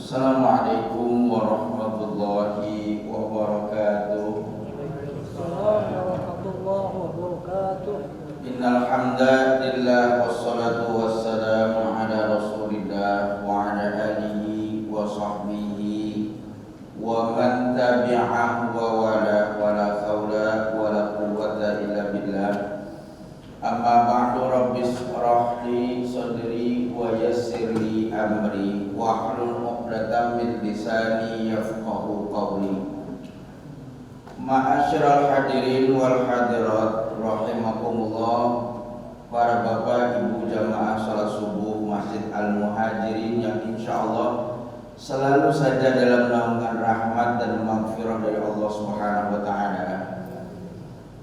Assalamualaikum warahmatullahi wabarakatuh. Warahmatullahi wabarakatuh. Innal hamdalillah wassalatu wassalamu ala Rasulillah wa ala alihi wa sahbihi wa man tabi'ahu wa wala haula wa la quwwata illa billah. Amma ba'du, rabbis shrah li sadri wa yassir li amri wa hlul 'uqdatam min lisani yafqahu qawli. Ma'asyiral hadirin wal hadirat rahimakumullah, para bapak ibu jamaah salat subuh Masjid Al-Muhajirin yang insyaallah selalu saja dalam naungan rahmat dan maghfirah dari Allah Subhanahu wa taala.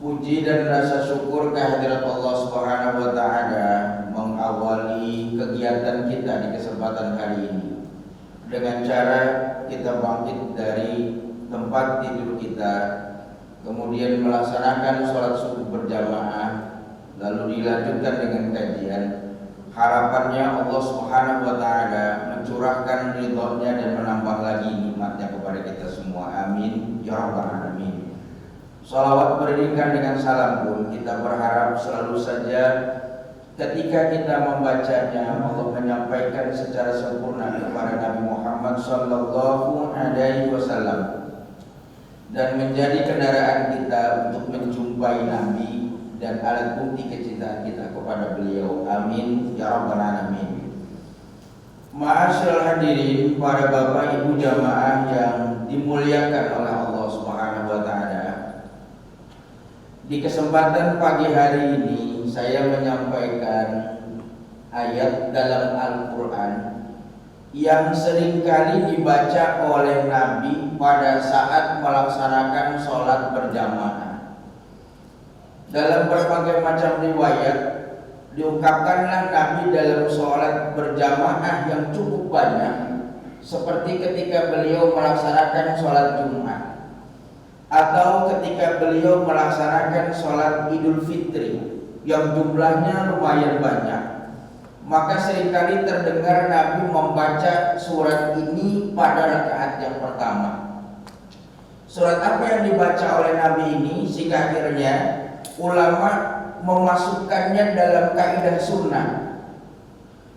Puji dan rasa syukur kehadirat Allah Subhanahu wa taala mengawali kegiatan kita di kesempatan kali ini dengan cara kita bangkit dari tempat tidur kita, kemudian melaksanakan sholat subuh berjamaah, lalu dilanjutkan dengan kajian. Harapannya Allah Subhanahu wa taala mencurahkan ridhonya dan menambah lagi nikmatnya kepada kita semua. Amin ya rabbal alamin. Shalawat beriringan dengan salam pun kita berharap selalu saja ketika kita membacanya Allah menyampaikan secara sempurna kepada Nabi Muhammad sallallahu alaihi wasallam dan menjadi kendaraan kita untuk menjumpai Nabi dan alat bukti kecintaan kita kepada beliau. Amin ya rabbal alamin. Ma'asyiral hadirin, para bapak ibu jamaah yang dimuliakan oleh Allah Subhanahu wa taala. Di kesempatan pagi hari ini saya menyampaikan ayat dalam Al-Quran yang seringkali dibaca oleh Nabi pada saat melaksanakan sholat berjamaah. Dalam berbagai macam riwayat diungkapkanlah Nabi dalam sholat berjamaah yang cukup banyak, seperti ketika beliau melaksanakan sholat Jumat atau ketika beliau melaksanakan sholat Idul Fitri yang jumlahnya lumayan banyak. Maka seringkali terdengar Nabi membaca surat ini pada rakaat yang pertama. Surat apa yang dibaca oleh Nabi ini sehingga akhirnya ulama memasukkannya dalam kaidah sunnah.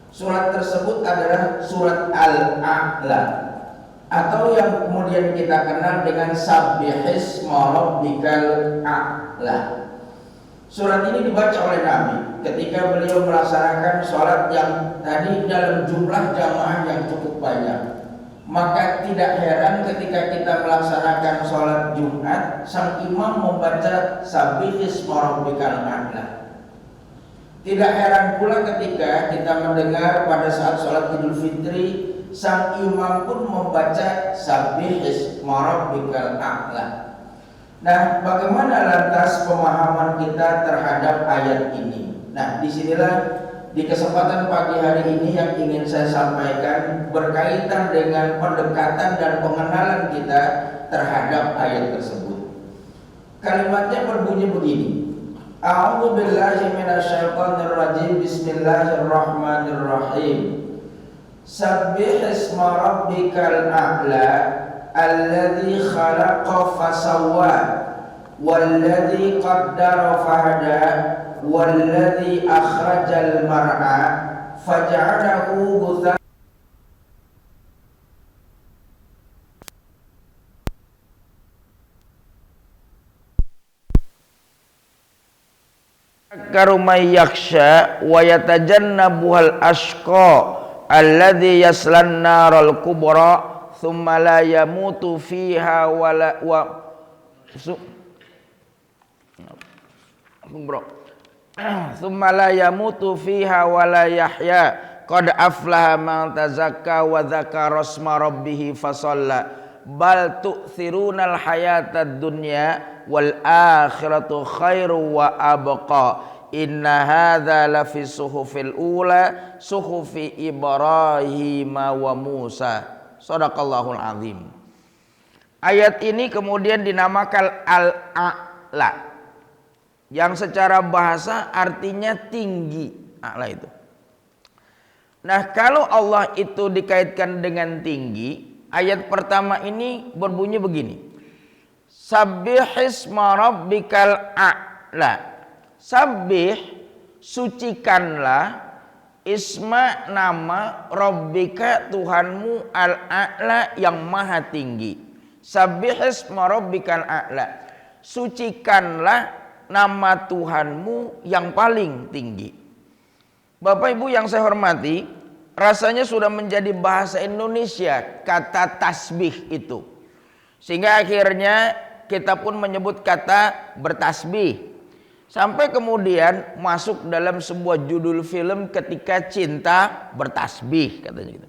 Surat tersebut adalah surat Al-A'la, atau yang kemudian kita kenal dengan Sabbihisma Rabbikal A'la. Surat ini dibaca oleh Nabi ketika beliau melaksanakan sholat yang tadi dalam jumlah jamaah yang cukup banyak. Maka tidak heran ketika kita melaksanakan sholat Jumat, sang imam membaca Sabbihisma Rabbikal A'la. Tidak heran pula ketika kita mendengar pada saat sholat Idul Fitri, sang imam pun membaca Sabbihisma Rabbikal A'la. Nah, bagaimana lantas pemahaman kita terhadap ayat ini? Nah, disinilah di kesempatan pagi hari ini yang ingin saya sampaikan berkaitan dengan pendekatan dan pengenalan kita terhadap ayat tersebut. Kalimatnya berbunyi begini: A'udzu billahi minasyaitonir rajim. Bismillahirrahmanirrahim. Sabbihisma Rabbikal A'la alladzi khalaqa fasawwa walladzi qaddara fahada walladzi akhrajal mar'a faj'alahu ghuthan. Karumay yaksha wa yatajannabuhal ashqa alladzi yaslan naral kubra thumma la yamutu fiha thumma la yamutu fiha wa la yahya qad aflaha man tazakka wa dzakara asma rabbih fasalla bal tu'thirunal hayatad dunya wal akhiratu khairu wa abqa inna hadza lafi suhufil ula suhufi Ibrahim wa Musa. Shadaqallahul azim. Ayat ini kemudian dinamakan Al-A'la, yang secara bahasa artinya tinggi. A'la itu. Nah, kalau Allah itu dikaitkan dengan tinggi, ayat pertama ini berbunyi begini. Sabbihisma rabbikal a'la. Sabbih, sucikanlah, isma nama, rabbika Tuhanmu al-a'la yang maha tinggi. Sabbihisma rabbikal a'la. Sucikanlah nama Tuhanmu yang paling tinggi. Bapak Ibu yang saya hormati, rasanya sudah menjadi bahasa Indonesia kata tasbih itu. Sehingga akhirnya kita pun menyebut kata bertasbih. Sampai kemudian masuk dalam sebuah judul film Ketika Cinta Bertasbih katanya gitu.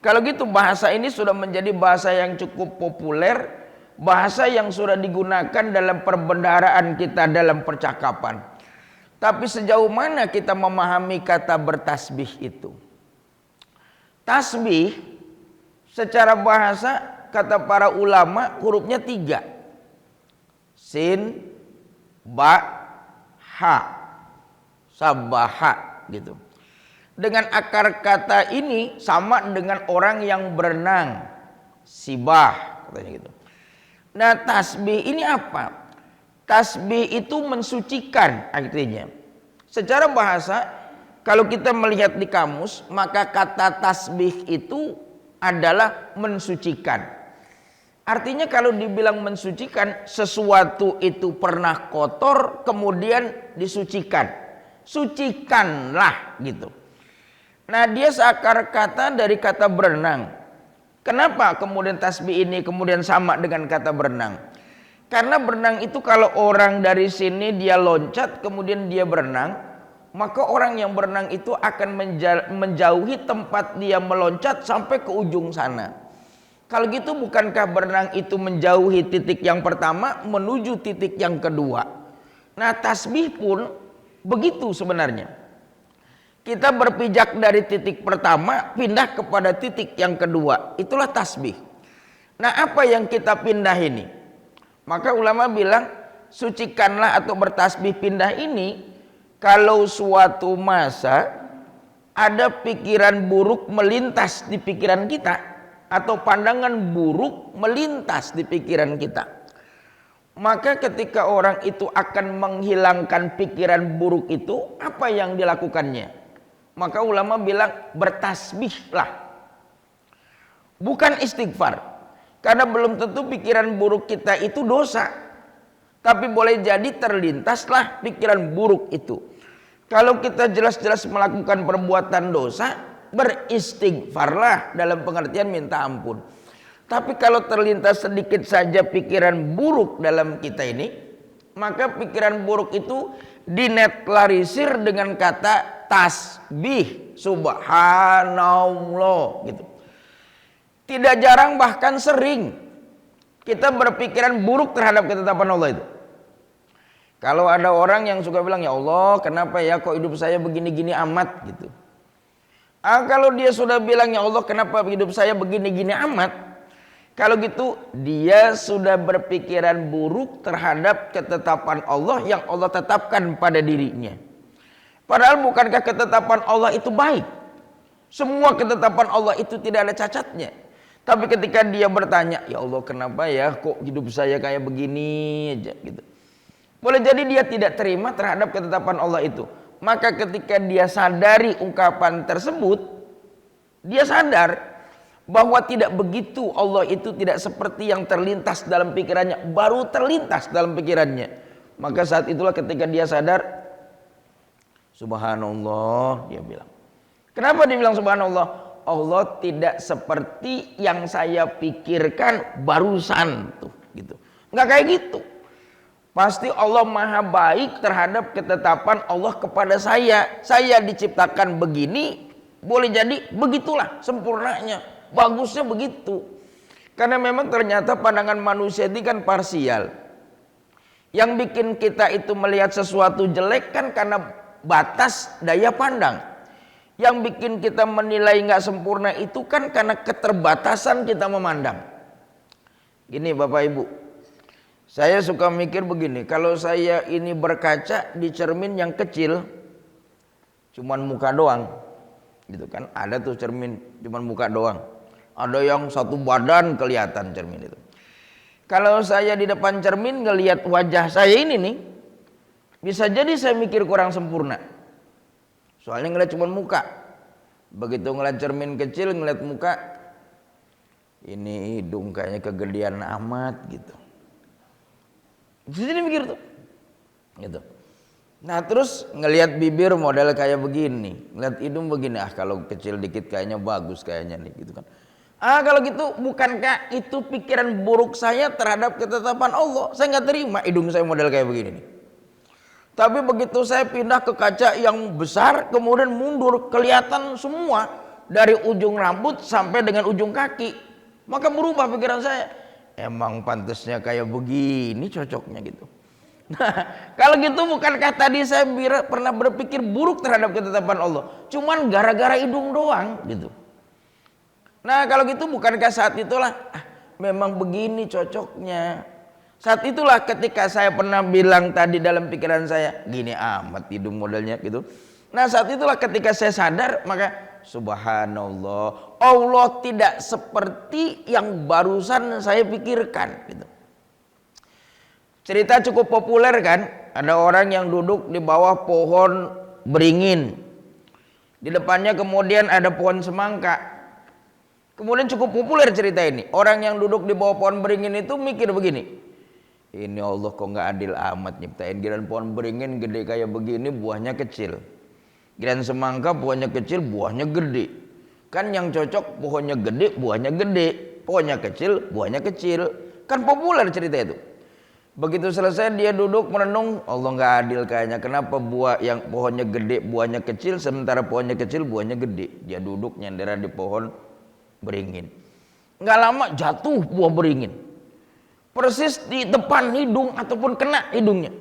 Kalau gitu bahasa ini sudah menjadi bahasa yang cukup populer, bahasa yang sudah digunakan dalam perbendaharaan kita dalam percakapan. Tapi sejauh mana kita memahami kata bertasbih itu? Tasbih secara bahasa kata para ulama hurufnya 3. Sin, ba, ha. Sabbaha gitu. Dengan akar kata ini sama dengan orang yang berenang. Sibah katanya gitu. Nah, tasbih ini apa? Tasbih itu mensucikan artinya. Secara bahasa kalau kita melihat di kamus, maka kata tasbih itu adalah mensucikan. Artinya kalau dibilang mensucikan, sesuatu itu pernah kotor kemudian disucikan. Sucikanlah gitu. Nah, dia seakar kata dari kata berenang. Kenapa kemudian tasbih ini kemudian sama dengan kata berenang? Karena berenang itu kalau orang dari sini dia loncat kemudian dia berenang, maka orang yang berenang itu akan menjauhi tempat dia meloncat sampai ke ujung sana. Kalau gitu bukankah berenang itu menjauhi titik yang pertama menuju titik yang kedua? Nah, tasbih pun begitu sebenarnya. Kita berpijak dari titik pertama pindah kepada titik yang kedua. Itulah tasbih. Nah, apa yang kita pindah ini? Maka ulama bilang sucikanlah atau bertasbih pindah ini kalau suatu masa ada pikiran buruk melintas di pikiran kita atau pandangan buruk melintas di pikiran kita. Maka ketika orang itu akan menghilangkan pikiran buruk itu, apa yang dilakukannya? Maka ulama bilang bertasbihlah. Bukan istighfar. Karena belum tentu pikiran buruk kita itu dosa. Tapi boleh jadi terlintaslah pikiran buruk itu. Kalau kita jelas-jelas melakukan perbuatan dosa, beristighfarlah dalam pengertian minta ampun. Tapi kalau terlintas sedikit saja pikiran buruk dalam kita ini, maka pikiran buruk itu dinetralisir dengan kata tasbih, subhanallah gitu. Tidak jarang bahkan sering kita berpikiran buruk terhadap ketetapan Allah itu. Kalau ada orang yang suka bilang, ya Allah kenapa ya kok hidup saya begini-gini amat gitu. Kalau dia sudah bilang ya Allah kenapa hidup saya begini-gini amat, kalau gitu dia sudah berpikiran buruk terhadap ketetapan Allah yang Allah tetapkan pada dirinya. Padahal bukankah ketetapan Allah itu baik? Semua ketetapan Allah itu tidak ada cacatnya. Tapi ketika dia bertanya, ya Allah kenapa ya kok hidup saya kayak begini aja gitu. Boleh jadi dia tidak terima terhadap ketetapan Allah itu. Maka ketika dia sadari ungkapan tersebut, dia sadar bahwa tidak begitu, Allah itu tidak seperti yang terlintas dalam pikirannya, baru terlintas dalam pikirannya. Maka saat itulah ketika dia sadar, subhanallah, dia bilang. Kenapa dia bilang subhanallah? Allah tidak seperti yang saya pikirkan barusan tuh gitu. Enggak kayak gitu. Pasti Allah maha baik terhadap ketetapan Allah kepada saya. Saya diciptakan begini, boleh jadi begitulah sempurnanya, bagusnya begitu. Karena memang ternyata pandangan manusia ini kan parsial. Yang bikin kita itu melihat sesuatu jelek kan karena batas daya pandang. Yang bikin kita menilai nggak sempurna itu kan karena keterbatasan kita memandang. Gini Bapak Ibu, saya suka mikir begini, kalau saya ini berkaca di cermin yang kecil, cuman muka doang, gitu kan. Ada tuh cermin cuman muka doang, ada yang satu badan kelihatan cermin itu. Kalau saya di depan cermin ngelihat wajah saya ini nih, bisa jadi saya mikir kurang sempurna, soalnya ngeliat cuman muka. Begitu ngeliat cermin kecil, ngeliat muka, ini hidung kayaknya kegedean amat gitu. Jadi mikir tuh gitu. Nah terus ngelihat bibir model kayak begini, ngelihat hidung begini, kalau kecil dikit kayaknya bagus kayaknya nih gitu kan. Kalau gitu bukankah itu pikiran buruk saya terhadap ketetapan Allah? Saya nggak terima hidung saya model kayak begini nih. Tapi begitu saya pindah ke kaca yang besar, kemudian mundur, kelihatan semua dari ujung rambut sampai dengan ujung kaki, maka berubah pikiran saya. Emang pantasnya kayak begini cocoknya gitu. Nah, kalau gitu bukankah tadi saya pernah berpikir buruk terhadap ketetapan Allah, cuman gara-gara hidung doang gitu. Nah, kalau gitu bukankah saat itulah memang begini cocoknya. Saat itulah ketika saya pernah bilang tadi dalam pikiran saya, gini amat hidung modelnya gitu. Nah, saat itulah ketika saya sadar, maka subhanallah, Allah tidak seperti yang barusan saya pikirkan gitu. Cerita cukup populer kan, ada orang yang duduk di bawah pohon beringin, di depannya kemudian ada pohon semangka. Kemudian cukup populer cerita ini. Orang yang duduk di bawah pohon beringin itu mikir begini, ini Allah kok nggak adil amat nyiptain giliran pohon beringin gede kayak begini, buahnya kecil. Giliran semangka buahnya kecil, buahnya gede. Kan yang cocok pohonnya gede, buahnya gede. Pohonnya kecil, buahnya kecil. Kan populer cerita itu. Begitu selesai dia duduk merenung, Allah nggak adil kayaknya. Kenapa buah yang pohonnya gede, buahnya kecil, sementara pohonnya kecil, buahnya gede. Dia duduk nyandera di pohon beringin. Nggak lama jatuh buah beringin, persis di depan hidung ataupun kena hidungnya.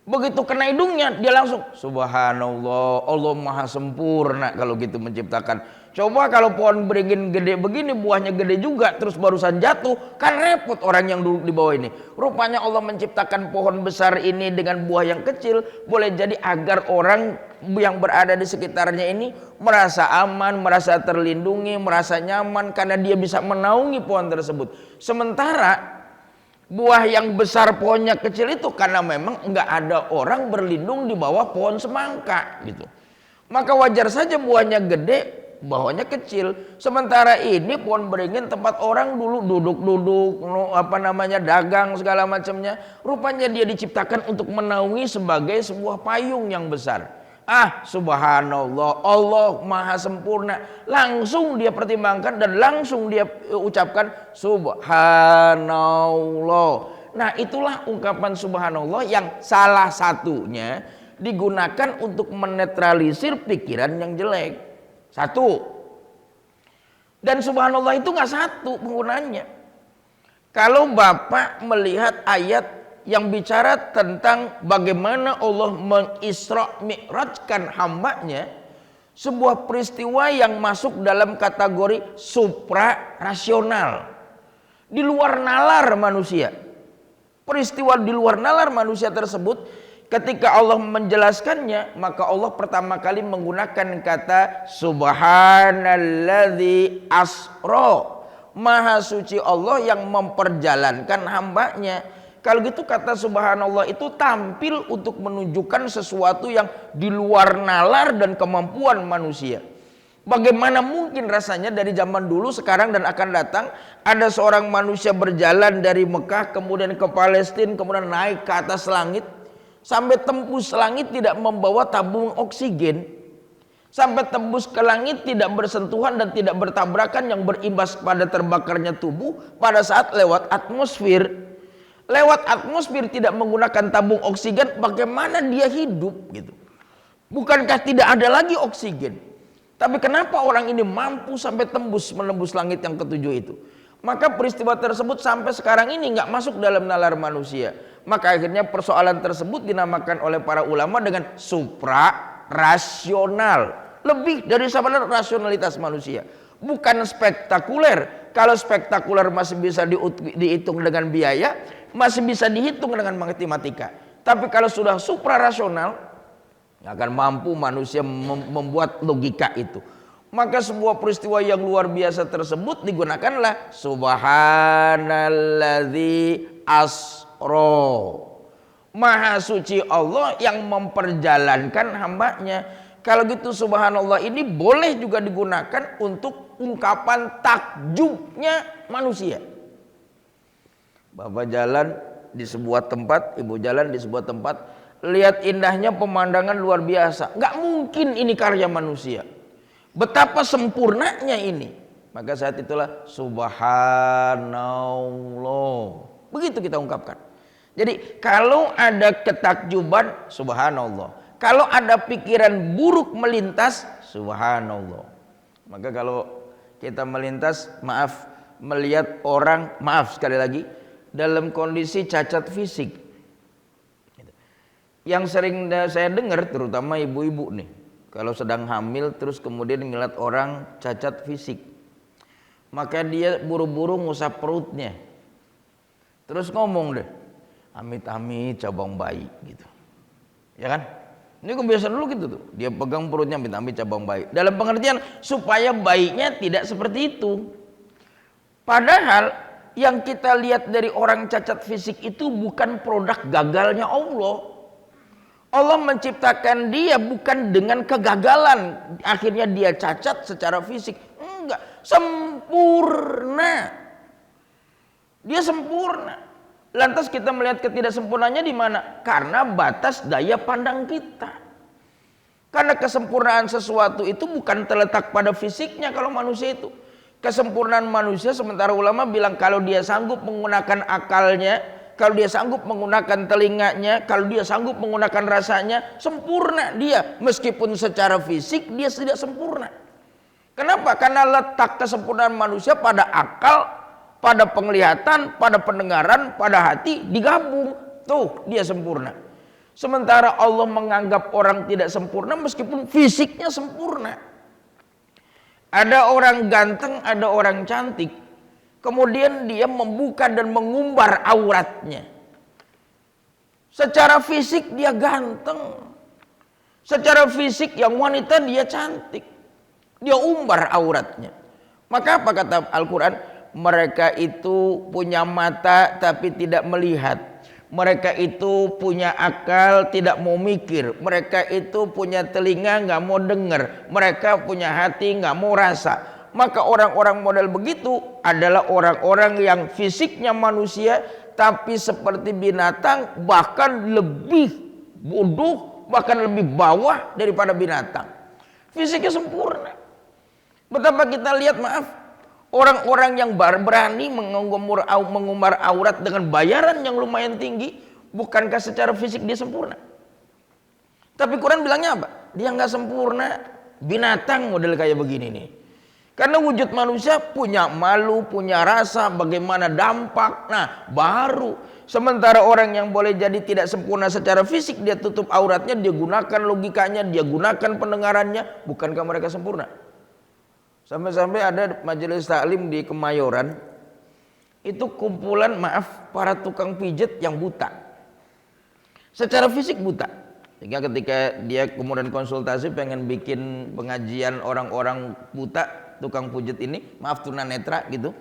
Begitu kena hidungnya dia langsung subhanallah, Allah maha sempurna kalau gitu menciptakan. Coba kalau pohon beringin gede begini, buahnya gede juga, terus barusan jatuh, kan repot orang yang duduk di bawah ini. Rupanya Allah menciptakan pohon besar ini dengan buah yang kecil, boleh jadi agar orang yang berada di sekitarnya ini merasa aman, merasa terlindungi, merasa nyaman karena dia bisa menaungi pohon tersebut. Sementara buah yang besar pohonnya kecil itu karena memang nggak ada orang berlindung di bawah pohon semangka gitu. Maka wajar saja buahnya gede, bawahnya kecil. Sementara ini pohon beringin tempat orang dulu duduk-duduk, dagang segala macamnya. Rupanya dia diciptakan untuk menaungi sebagai sebuah payung yang besar. Subhanallah, Allah maha sempurna. Langsung dia pertimbangkan dan langsung dia ucapkan subhanallah. Nah, itulah ungkapan subhanallah yang salah satunya digunakan untuk menetralisir pikiran yang jelek. Satu. Dan subhanallah itu nggak satu penggunaannya. Kalau Bapak melihat ayat yang bicara tentang bagaimana Allah mengisra mi'rajkan hambanya, sebuah peristiwa yang masuk dalam kategori supra rasional, di luar nalar manusia. Peristiwa di luar nalar manusia tersebut, ketika Allah menjelaskannya, maka Allah pertama kali menggunakan kata subhanalladzi asra, maha suci Allah yang memperjalankan hambanya. Kalau gitu kata subhanallah itu tampil untuk menunjukkan sesuatu yang di luar nalar dan kemampuan manusia. Bagaimana mungkin rasanya dari zaman dulu, sekarang dan akan datang ada seorang manusia berjalan dari Mekah kemudian ke Palestina, kemudian naik ke atas langit, sampai tembus langit tidak membawa tabung oksigen, sampai tembus ke langit tidak bersentuhan dan tidak bertabrakan yang berimbas pada terbakarnya tubuh pada saat lewat atmosfer. Lewat atmosfer tidak menggunakan tabung oksigen, bagaimana dia hidup gitu? Bukankah tidak ada lagi oksigen? Tapi kenapa orang ini mampu sampai menembus langit yang ketujuh itu? Maka peristiwa tersebut sampai sekarang ini nggak masuk dalam nalar manusia. Maka akhirnya persoalan tersebut dinamakan oleh para ulama dengan supra rasional. Lebih dari sebenarnya rasionalitas manusia. Bukan spektakuler. Kalau spektakuler masih bisa dihitung dengan biaya, masih bisa dihitung dengan matematika. Tapi kalau sudah suprarasional, nggak akan mampu manusia membuat logika itu. Maka sebuah peristiwa yang luar biasa tersebut digunakanlah subhanalladzi asra. Maha suci Allah yang memperjalankan hambanya. Kalau gitu subhanallah ini boleh juga digunakan untuk ungkapan takjubnya manusia. Bapak jalan di sebuah tempat, ibu jalan di sebuah tempat, lihat indahnya pemandangan luar biasa. Gak mungkin ini karya manusia. Betapa sempurnanya ini. Maka saat itulah subhanallah. Begitu kita ungkapkan. Jadi kalau ada ketakjuban, subhanallah. Kalau ada pikiran buruk melintas, subhanallah. Maka kalau kita melintas, melihat orang, sekali lagi, dalam kondisi cacat fisik. Yang sering saya dengar, terutama ibu-ibu nih, kalau sedang hamil terus kemudian ngeliat orang cacat fisik, maka dia buru-buru ngusap perutnya, terus ngomong deh, amit-amit cabang bayi gitu, ya kan? Ini kebiasaan dulu gitu tuh, dia pegang perutnya amit-amit cabang bayi, dalam pengertian supaya bayinya tidak seperti itu. Padahal yang kita lihat dari orang cacat fisik itu bukan produk gagalnya Allah. Allah menciptakan dia bukan dengan kegagalan, akhirnya dia cacat secara fisik. Enggak, sempurna. Dia sempurna. Lantas kita melihat ketidaksempurnaannya di mana? Karena batas daya pandang kita. Karena kesempurnaan sesuatu itu bukan terletak pada fisiknya kalau manusia itu. Kesempurnaan manusia, sementara ulama bilang kalau dia sanggup menggunakan akalnya, kalau dia sanggup menggunakan telinganya, kalau dia sanggup menggunakan rasanya, sempurna dia. Meskipun secara fisik dia tidak sempurna. Kenapa? Karena letak kesempurnaan manusia pada akal, pada penglihatan, pada pendengaran, pada hati digabung. Tuh dia sempurna. Sementara Allah menganggap orang tidak sempurna meskipun fisiknya sempurna. Ada orang ganteng, ada orang cantik. Kemudian dia membuka dan mengumbar auratnya. Secara fisik dia ganteng. Secara fisik yang wanita dia cantik. Dia umbar auratnya. Maka apa kata Al-Quran? Mereka itu punya mata tapi tidak melihat. Mereka itu punya akal tidak mau mikir. Mereka itu punya telinga nggak mau dengar. Mereka punya hati nggak mau rasa. Maka orang-orang model begitu adalah orang-orang yang fisiknya manusia tapi seperti binatang, bahkan lebih bodoh, bahkan lebih bawah daripada binatang. Fisiknya sempurna. Betapa kita lihat, orang-orang yang berani mengumbar aurat dengan bayaran yang lumayan tinggi, bukankah secara fisik dia sempurna? Tapi Quran bilangnya apa? Dia nggak sempurna, binatang model kayak begini nih. Karena wujud manusia punya malu, punya rasa, bagaimana dampak. Nah, baru. Sementara orang yang boleh jadi tidak sempurna secara fisik, dia tutup auratnya, dia gunakan logikanya, dia gunakan pendengarannya. Bukankah mereka sempurna? Sampai-sampai ada majelis taklim di Kemayoran. Itu kumpulan, para tukang pijet yang buta. Secara fisik buta. Sehingga ketika dia kemudian konsultasi pengen bikin pengajian orang-orang buta, tukang pijet ini, tunanetra gitu.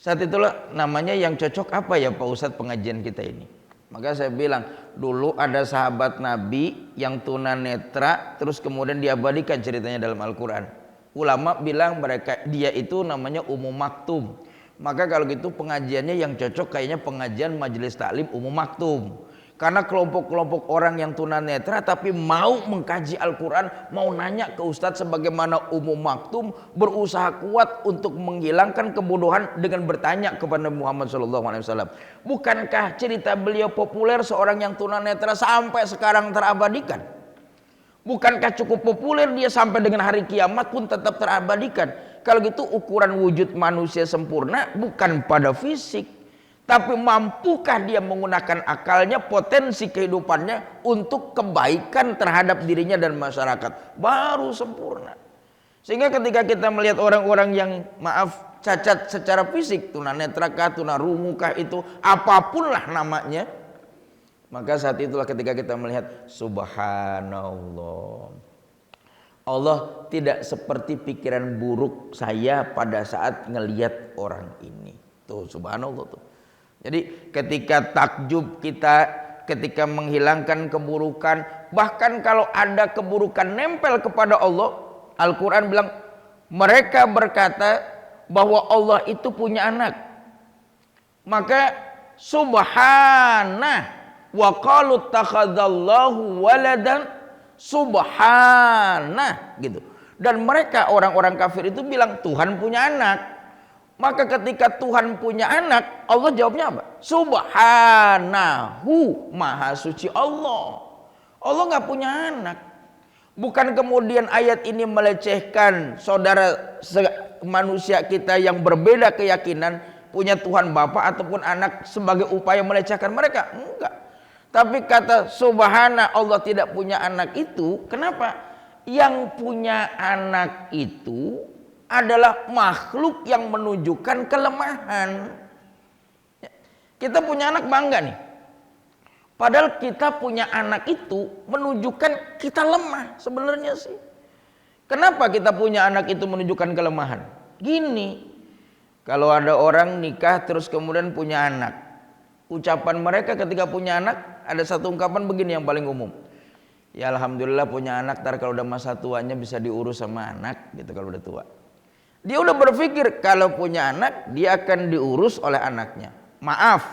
Saat itulah namanya yang cocok apa ya Pak Ustadz pengajian kita ini. Maka saya bilang, dulu ada sahabat Nabi yang tunanetra, terus kemudian diabadikan ceritanya dalam Al-Quran. Ulama bilang dia itu namanya Ummu Maktum. Maka kalau gitu pengajiannya yang cocok kayaknya pengajian majelis taklim Ummu Maktum. Karena kelompok-kelompok orang yang tunanetra tapi mau mengkaji Al-Quran, mau nanya ke Ustadz sebagaimana Ummu Maktum berusaha kuat untuk menghilangkan kebodohan dengan bertanya kepada Muhammad SAW. Bukankah cerita beliau populer seorang yang tunanetra sampai sekarang terabadikan? Bukankah cukup populer dia sampai dengan hari kiamat pun tetap terabadikan? Kalau gitu ukuran wujud manusia sempurna bukan pada fisik, tapi mampukah dia menggunakan akalnya, potensi kehidupannya untuk kebaikan terhadap dirinya dan masyarakat, baru sempurna. Sehingga ketika kita melihat orang-orang yang cacat secara fisik, tunanetrakah, tunarungukah, itu apapun lah namanya, maka saat itulah ketika kita melihat subhanallah, Allah tidak seperti pikiran buruk saya pada saat ngelihat orang ini. Tuh subhanallah tuh. Jadi ketika takjub kita, ketika menghilangkan keburukan, bahkan kalau ada keburukan nempel kepada Allah, Al-Quran bilang mereka berkata bahwa Allah itu punya anak. Maka subhanah wa qalu takhadzallahu waladan, subhanah gitu. Dan mereka orang-orang kafir itu bilang Tuhan punya anak. Maka ketika Tuhan punya anak, Allah jawabnya apa? Subhanahu, maha suci Allah. Allah nggak punya anak. Bukan kemudian ayat ini melecehkan saudara manusia kita yang berbeda keyakinan punya Tuhan Bapa ataupun anak sebagai upaya melecehkan mereka. Enggak. Tapi kata subhana Allah tidak punya anak itu, kenapa? Yang punya anak itu adalah makhluk yang menunjukkan kelemahan. Kita punya anak bangga nih. Padahal kita punya anak itu menunjukkan kita lemah sebenarnya sih. Kenapa kita punya anak itu menunjukkan kelemahan? Gini, kalau ada orang nikah terus kemudian punya anak, ucapan mereka ketika punya anak ada satu ungkapan begini yang paling umum. Ya alhamdulillah punya anak, ntar kalau udah masa tuanya bisa diurus sama anak gitu kalau udah tua. Dia udah berpikir kalau punya anak dia akan diurus oleh anaknya. Maaf,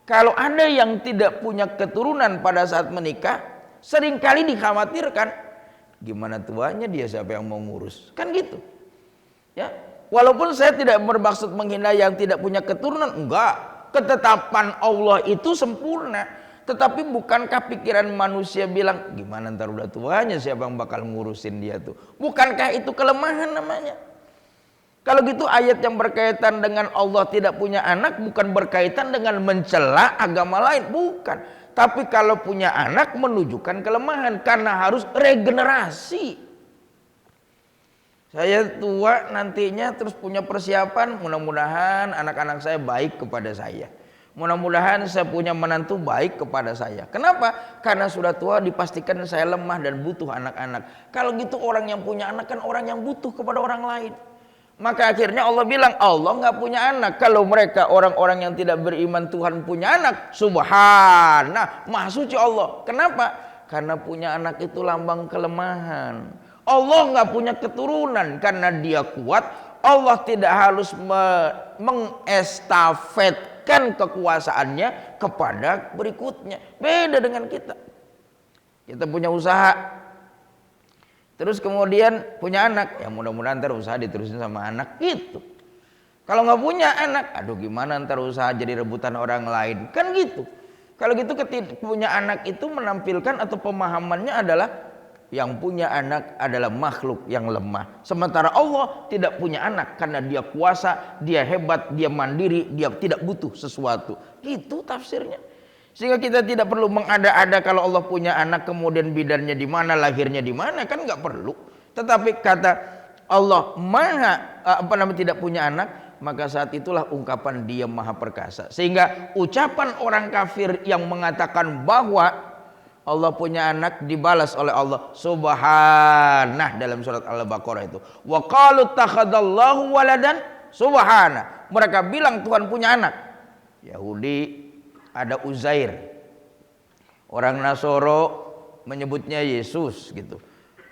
kalau ada yang tidak punya keturunan pada saat menikah, seringkali dikhawatirkan gimana tuanya dia, siapa yang mau ngurus, kan gitu. Ya, walaupun saya tidak bermaksud menghina yang tidak punya keturunan, enggak. Ketetapan Allah itu sempurna. Tetapi bukankah pikiran manusia bilang gimana ntar udah tuanya siapa yang bakal ngurusin dia tuh? Bukankah itu kelemahan namanya? Kalau gitu ayat yang berkaitan dengan Allah tidak punya anak bukan berkaitan dengan mencela agama lain, bukan. Tapi kalau punya anak menunjukkan kelemahan karena harus regenerasi. Saya tua nantinya terus punya persiapan, mudah-mudahan anak-anak saya baik kepada saya. Mudah-mudahan saya punya menantu baik kepada saya. Kenapa? Karena sudah tua dipastikan saya lemah dan butuh anak-anak. Kalau gitu orang yang punya anak kan orang yang butuh kepada orang lain. Maka akhirnya Allah bilang Allah nggak punya anak. Kalau mereka orang-orang yang tidak beriman Tuhan punya anak, subhanah, maha suci Allah. Kenapa? Karena punya anak itu lambang kelemahan. Allah nggak punya keturunan karena dia kuat. Allah tidak harus mengestafetkan kekuasaannya kepada berikutnya. Beda dengan kita. Kita punya usaha. Terus kemudian punya anak, ya mudah-mudahan ntar usaha diterusin sama anak gitu. Kalau nggak punya anak, aduh gimana ntar usaha jadi rebutan orang lain, kan gitu. Kalau gitu punya anak itu menampilkan atau pemahamannya adalah yang punya anak adalah makhluk yang lemah. Sementara Allah tidak punya anak karena dia kuasa, dia hebat, dia mandiri, dia tidak butuh sesuatu. Itu tafsirnya. Sehingga kita tidak perlu mengada-ada kalau Allah punya anak kemudian bidannya di mana, lahirnya di mana, kan nggak perlu. Tetapi kata Allah tidak punya anak, maka saat itulah ungkapan dia maha perkasa. Sehingga ucapan orang kafir yang mengatakan bahwa Allah punya anak dibalas oleh Allah subhanah dalam surat Al-Baqarah itu. Wa qalu takhadzallahu waladan subhanah. Mereka bilang Tuhan punya anak. Yahudi ada Uzair, orang Nasoro menyebutnya Yesus gitu.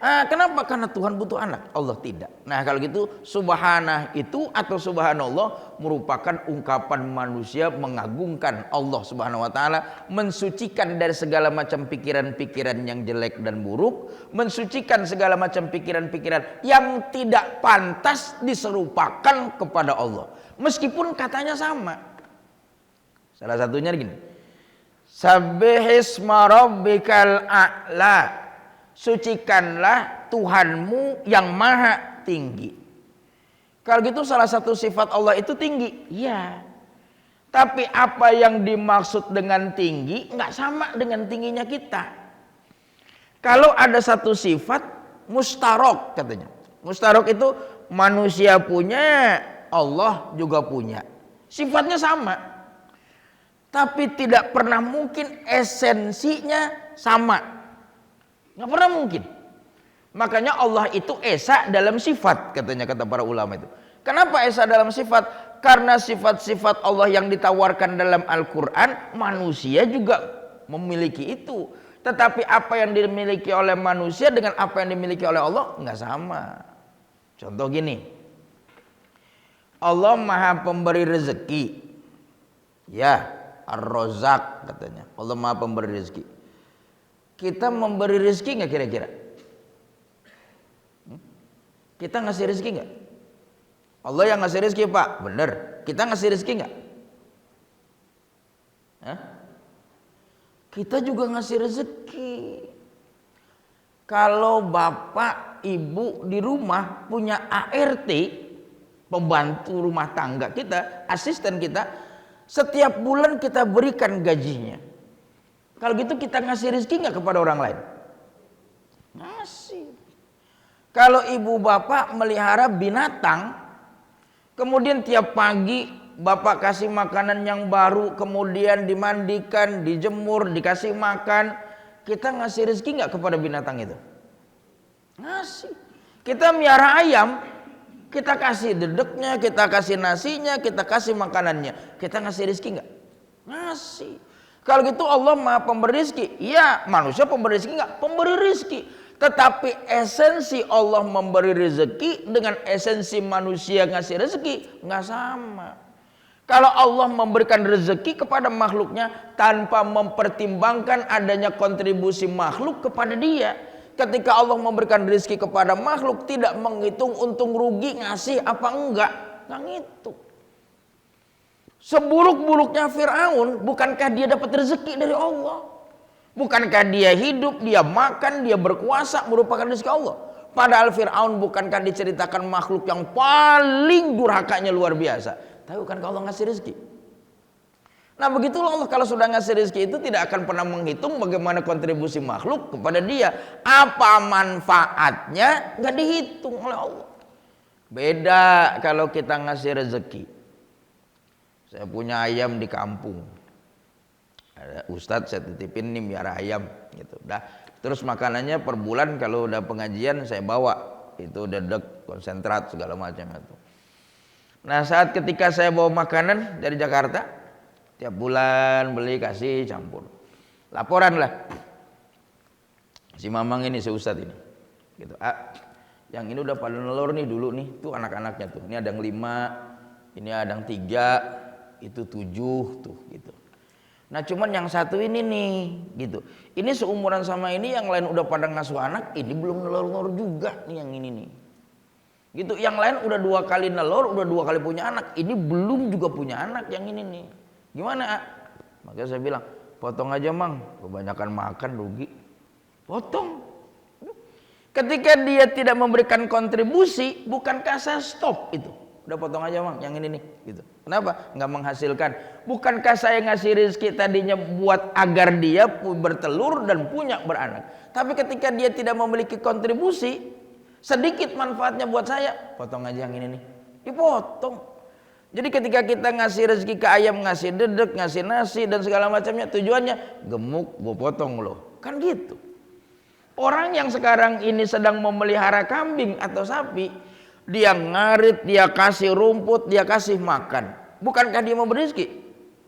Kenapa? Karena Tuhan butuh anak, Allah tidak. Nah kalau gitu subhanah itu atau subhanallah merupakan ungkapan manusia mengagungkan Allah subhanahu wa ta'ala, mensucikan dari segala macam pikiran-pikiran yang jelek dan buruk, mensucikan segala macam pikiran-pikiran yang tidak pantas diserupakan kepada Allah meskipun katanya sama. Salah satunya gini, Sabbihisma rabbikal a'la, sucikanlah Tuhanmu yang maha tinggi. Kalau gitu salah satu sifat Allah itu tinggi, iya. Tapi apa yang dimaksud dengan tinggi nggak sama dengan tingginya kita. Kalau ada satu sifat mustarok katanya, mustarok itu manusia punya, Allah juga punya, sifatnya sama. Tapi tidak pernah mungkin esensinya sama. Nggak pernah mungkin. Makanya Allah itu esa dalam sifat, katanya kata para ulama itu. Kenapa esa dalam sifat? Karena sifat-sifat Allah yang ditawarkan dalam Al-Quran, manusia juga memiliki itu. Tetapi apa yang dimiliki oleh manusia dengan apa yang dimiliki oleh Allah nggak sama. Contoh gini, Allah maha pemberi rezeki, ya, Ar-Razzaq katanya. Allah maha pemberi rezeki. Kita memberi rezeki nggak kira-kira? Kita ngasih rezeki nggak? Allah yang ngasih rezeki, Pak, bener. Kita ngasih rezeki nggak? Kita juga ngasih rezeki. Kalau bapak ibu di rumah punya ART, pembantu rumah tangga kita, asisten kita, setiap bulan kita berikan gajinya. Kalau gitu kita ngasih rezeki nggak kepada orang lain? Ngasih. Kalau ibu bapak melihara binatang, kemudian tiap pagi bapak kasih makanan yang baru, kemudian dimandikan, dijemur, dikasih makan, kita ngasih rezeki nggak kepada binatang itu? Ngasih. Kita miara ayam, kita kasih dedeknya, kita kasih nasinya, kita kasih makanannya, kita ngasih rezeki nggak? Ngasih. Kalau gitu Allah maha pemberi rezeki. Iya, manusia pemberi rezeki nggak? Pemberi rezeki. Tetapi esensi Allah memberi rezeki dengan esensi manusia ngasih rezeki nggak sama. Kalau Allah memberikan rezeki kepada makhluknya tanpa mempertimbangkan adanya kontribusi makhluk kepada dia. Ketika Allah memberikan rezeki kepada makhluk, tidak menghitung untung rugi ngasih apa enggak, nggak ngitung. Seburuk-buruknya Fir'aun, bukankah dia dapat rezeki dari Allah? Bukankah dia hidup, dia makan, dia berkuasa merupakan rezeki Allah? Padahal Fir'aun bukankah diceritakan makhluk yang paling durhakanya luar biasa? Tahu kan kalau Allah ngasih rezeki? Nah begitulah Allah kalau sudah ngasih rezeki itu tidak akan pernah menghitung bagaimana kontribusi makhluk kepada dia. Apa manfaatnya nggak dihitung oleh Allah. Beda kalau kita ngasih rezeki. Saya punya ayam di kampung. Ada Ustadz saya titipin nih miara ayam gitu. Dah, terus makanannya per bulan kalau udah pengajian saya bawa itu dedek, konsentrat segala macam itu. Nah saat ketika saya bawa makanan dari Jakarta, tiap bulan beli kasih campur, laporan lah si Mamang ini si Ustadz ini, gitu. Yang ini udah pada nelur nih dulu nih, tuh anak-anaknya tuh, ini ada yang 5, ini ada yang 3, itu 7 tuh gitu. Nah cuman yang satu ini nih gitu. Ini seumuran sama ini, yang lain udah pada ngasuh anak, ini belum nelur-nelur juga nih yang ini nih. Gitu, yang lain udah 2 kali nelur, udah 2 kali punya anak, ini belum juga punya anak yang ini nih. Gimana? Makanya saya bilang, potong aja Mang, kebanyakan makan rugi. Potong. Ketika dia tidak memberikan kontribusi, bukankah saya stop itu? Udah potong aja Mang, yang ini nih gitu. Kenapa? Nggak menghasilkan. Bukankah saya ngasih rezeki tadinya buat agar dia bertelur dan punya beranak. Tapi ketika dia tidak memiliki kontribusi, sedikit manfaatnya buat saya, potong aja yang ini nih. Dipotong. Jadi ketika kita ngasih rezeki ke ayam, ngasih dedek, ngasih nasi dan segala macamnya, tujuannya gemuk, gue potong loh. Kan gitu. Orang yang sekarang ini sedang memelihara kambing atau sapi, dia ngarit, dia kasih rumput, dia kasih makan. Bukankah dia memberi rezeki?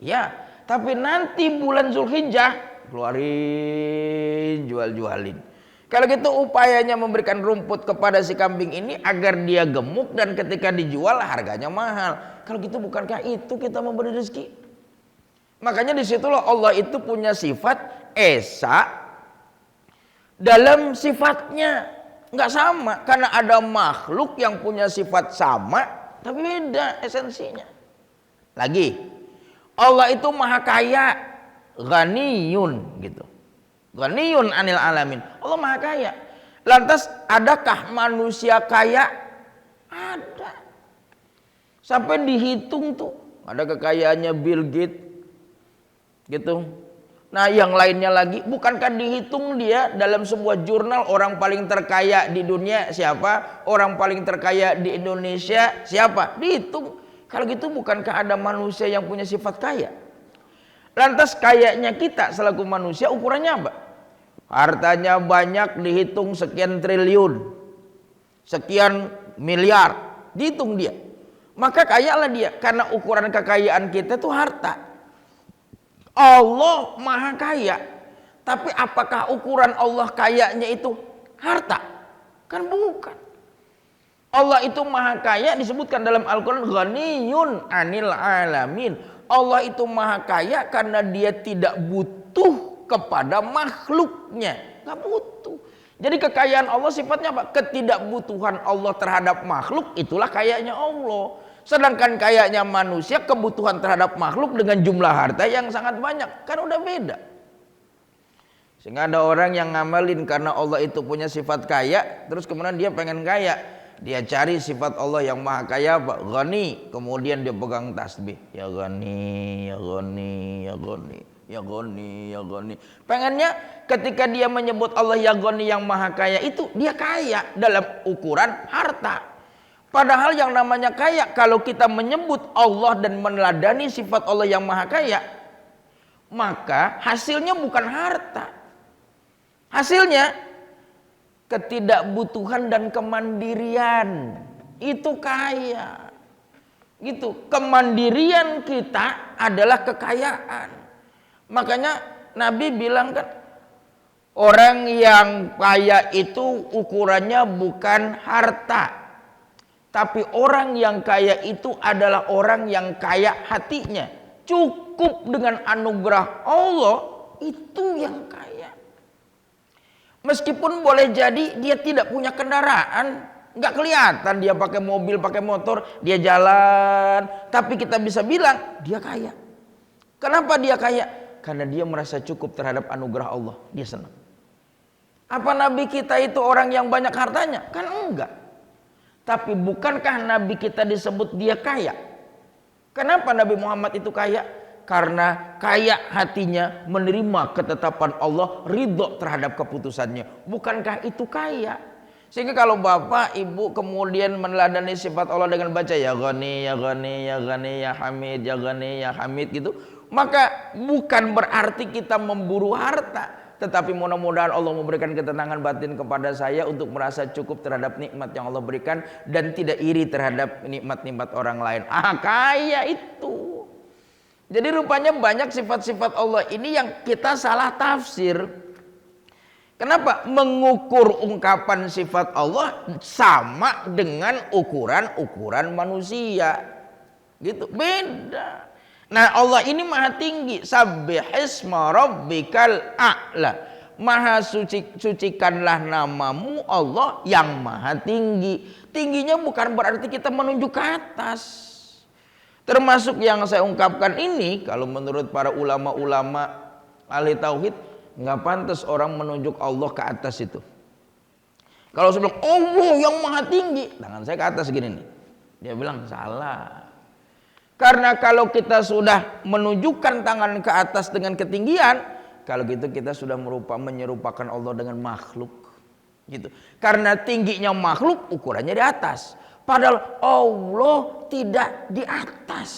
Ya, tapi nanti bulan Zulhijjah keluarin, jual-jualin. Kalau gitu upayanya memberikan rumput kepada si kambing ini agar dia gemuk dan ketika dijual harganya mahal. Kalau gitu bukankah itu kita memberi rezeki? Makanya disitulah Allah itu punya sifat esa dalam sifatnya. Nggak sama, karena ada makhluk yang punya sifat sama tapi beda esensinya. Lagi, Allah itu maha kaya, ghaniyun gitu. Ghaniyun anil alamin. Allah maha kaya. Lantas adakah manusia kaya? Ada. Sampai dihitung tuh, ada kekayaannya Bill Gates gitu. Nah yang lainnya lagi, bukankah dihitung dia dalam sebuah jurnal orang paling terkaya di dunia siapa? Orang paling terkaya di Indonesia siapa? Dihitung. Kalau gitu bukankah ada manusia yang punya sifat kaya? Lantas kayanya kita selaku manusia ukurannya apa? Hartanya banyak, dihitung sekian triliun, sekian miliar, dihitung dia. Maka kayalah dia, karena ukuran kekayaan kita itu harta. Allah maha kaya, tapi apakah ukuran Allah kayanya itu harta? Kan bukan. Allah itu maha kaya, disebutkan dalam Al-Quran, ghaniyun anil alamin. Allah itu maha kaya karena dia tidak butuh kepada makhluknya, nggak butuh. Jadi kekayaan Allah sifatnya apa? Ketidakbutuhan Allah terhadap makhluk, itulah kayanya Allah. Sedangkan kayanya manusia kebutuhan terhadap makhluk dengan jumlah harta yang sangat banyak, kan udah beda. Sehingga ada orang yang ngamalin karena Allah itu punya sifat kaya, terus kemudian dia pengen kaya, dia cari sifat Allah yang maha kaya apa? Ghani, kemudian dia pegang tasbih, ya Ghani, ya Ghani, ya Ghani, ya Ghani, ya Ghani. Pengennya ketika dia menyebut Allah ya Ghani yang maha kaya itu, dia kaya dalam ukuran harta. Padahal yang namanya kaya, kalau kita menyebut Allah dan meneladani sifat Allah yang maha kaya, maka hasilnya bukan harta. Hasilnya ketidakbutuhan dan kemandirian. Itu kaya. Gitu. Kemandirian kita adalah kekayaan. Makanya Nabi bilang kan, orang yang kaya itu ukurannya bukan harta, tapi orang yang kaya itu adalah orang yang kaya hatinya. Cukup dengan anugerah Allah, itu yang kaya. Meskipun boleh jadi dia tidak punya kendaraan, nggak kelihatan dia pakai mobil, pakai motor, dia jalan, tapi kita bisa bilang dia kaya. Kenapa dia kaya? Karena dia merasa cukup terhadap anugerah Allah, dia senang. Apa Nabi kita itu orang yang banyak hartanya? Kan enggak. Tapi bukankah Nabi kita disebut dia kaya? Kenapa Nabi Muhammad itu kaya? Karena kaya hatinya menerima ketetapan Allah, ridho terhadap keputusannya. Bukankah itu kaya? Sehingga kalau bapak ibu kemudian meneladani sifat Allah dengan baca ya Ghani, ya Ghani, ya Ghani, ya Hamid, ya Ghani, ya Hamid gitu, maka bukan berarti kita memburu harta, tetapi mudah-mudahan Allah memberikan ketenangan batin kepada saya untuk merasa cukup terhadap nikmat yang Allah berikan dan tidak iri terhadap nikmat-nikmat orang lain. Kaya itu. Jadi rupanya banyak sifat-sifat Allah ini yang kita salah tafsir. Kenapa? Mengukur ungkapan sifat Allah sama dengan ukuran-ukuran manusia. Gitu, beda. Nah, Allah ini maha tinggi. Sabbihisma rabbikal a'la. Maha sucikanlah namamu Allah yang maha tinggi. Tingginya bukan berarti kita menunjuk ke atas. Termasuk yang saya ungkapkan ini, kalau menurut para ulama-ulama ahli tauhid, nggak pantas orang menunjuk Allah ke atas itu. Kalau saya bilang Allah yang maha tinggi, tangan saya ke atas gini nih, dia bilang salah. Karena kalau kita sudah menunjukkan tangan ke atas dengan ketinggian, kalau gitu kita sudah menyerupakan Allah dengan makhluk. Gitu. Karena tingginya makhluk ukurannya di atas. Padahal Allah tidak di atas.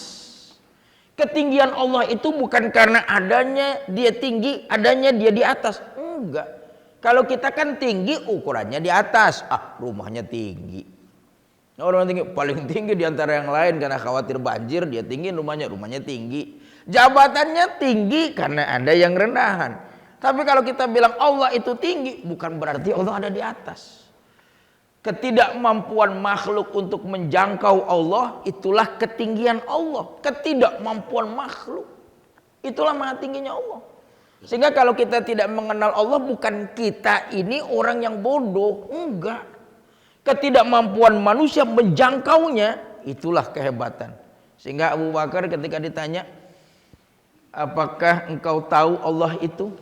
Ketinggian Allah itu bukan karena adanya dia tinggi, adanya dia di atas. Enggak. Kalau kita kan tinggi ukurannya di atas. Rumahnya tinggi. Orang tinggi paling tinggi di antara yang lain karena khawatir banjir, dia tinggi rumahnya tinggi. Jabatannya tinggi karena ada yang rendahan. Tapi kalau kita bilang Allah itu tinggi, bukan berarti Allah ada di atas. Ketidakmampuan makhluk untuk menjangkau Allah, itulah ketinggian Allah. Ketidakmampuan makhluk, itulah maha tingginya Allah. Sehingga kalau kita tidak mengenal Allah, bukan kita ini orang yang bodoh, enggak. Ketidakmampuan manusia menjangkaunya, itulah kehebatan. Sehingga Abu Bakar ketika ditanya, apakah engkau tahu Allah itu?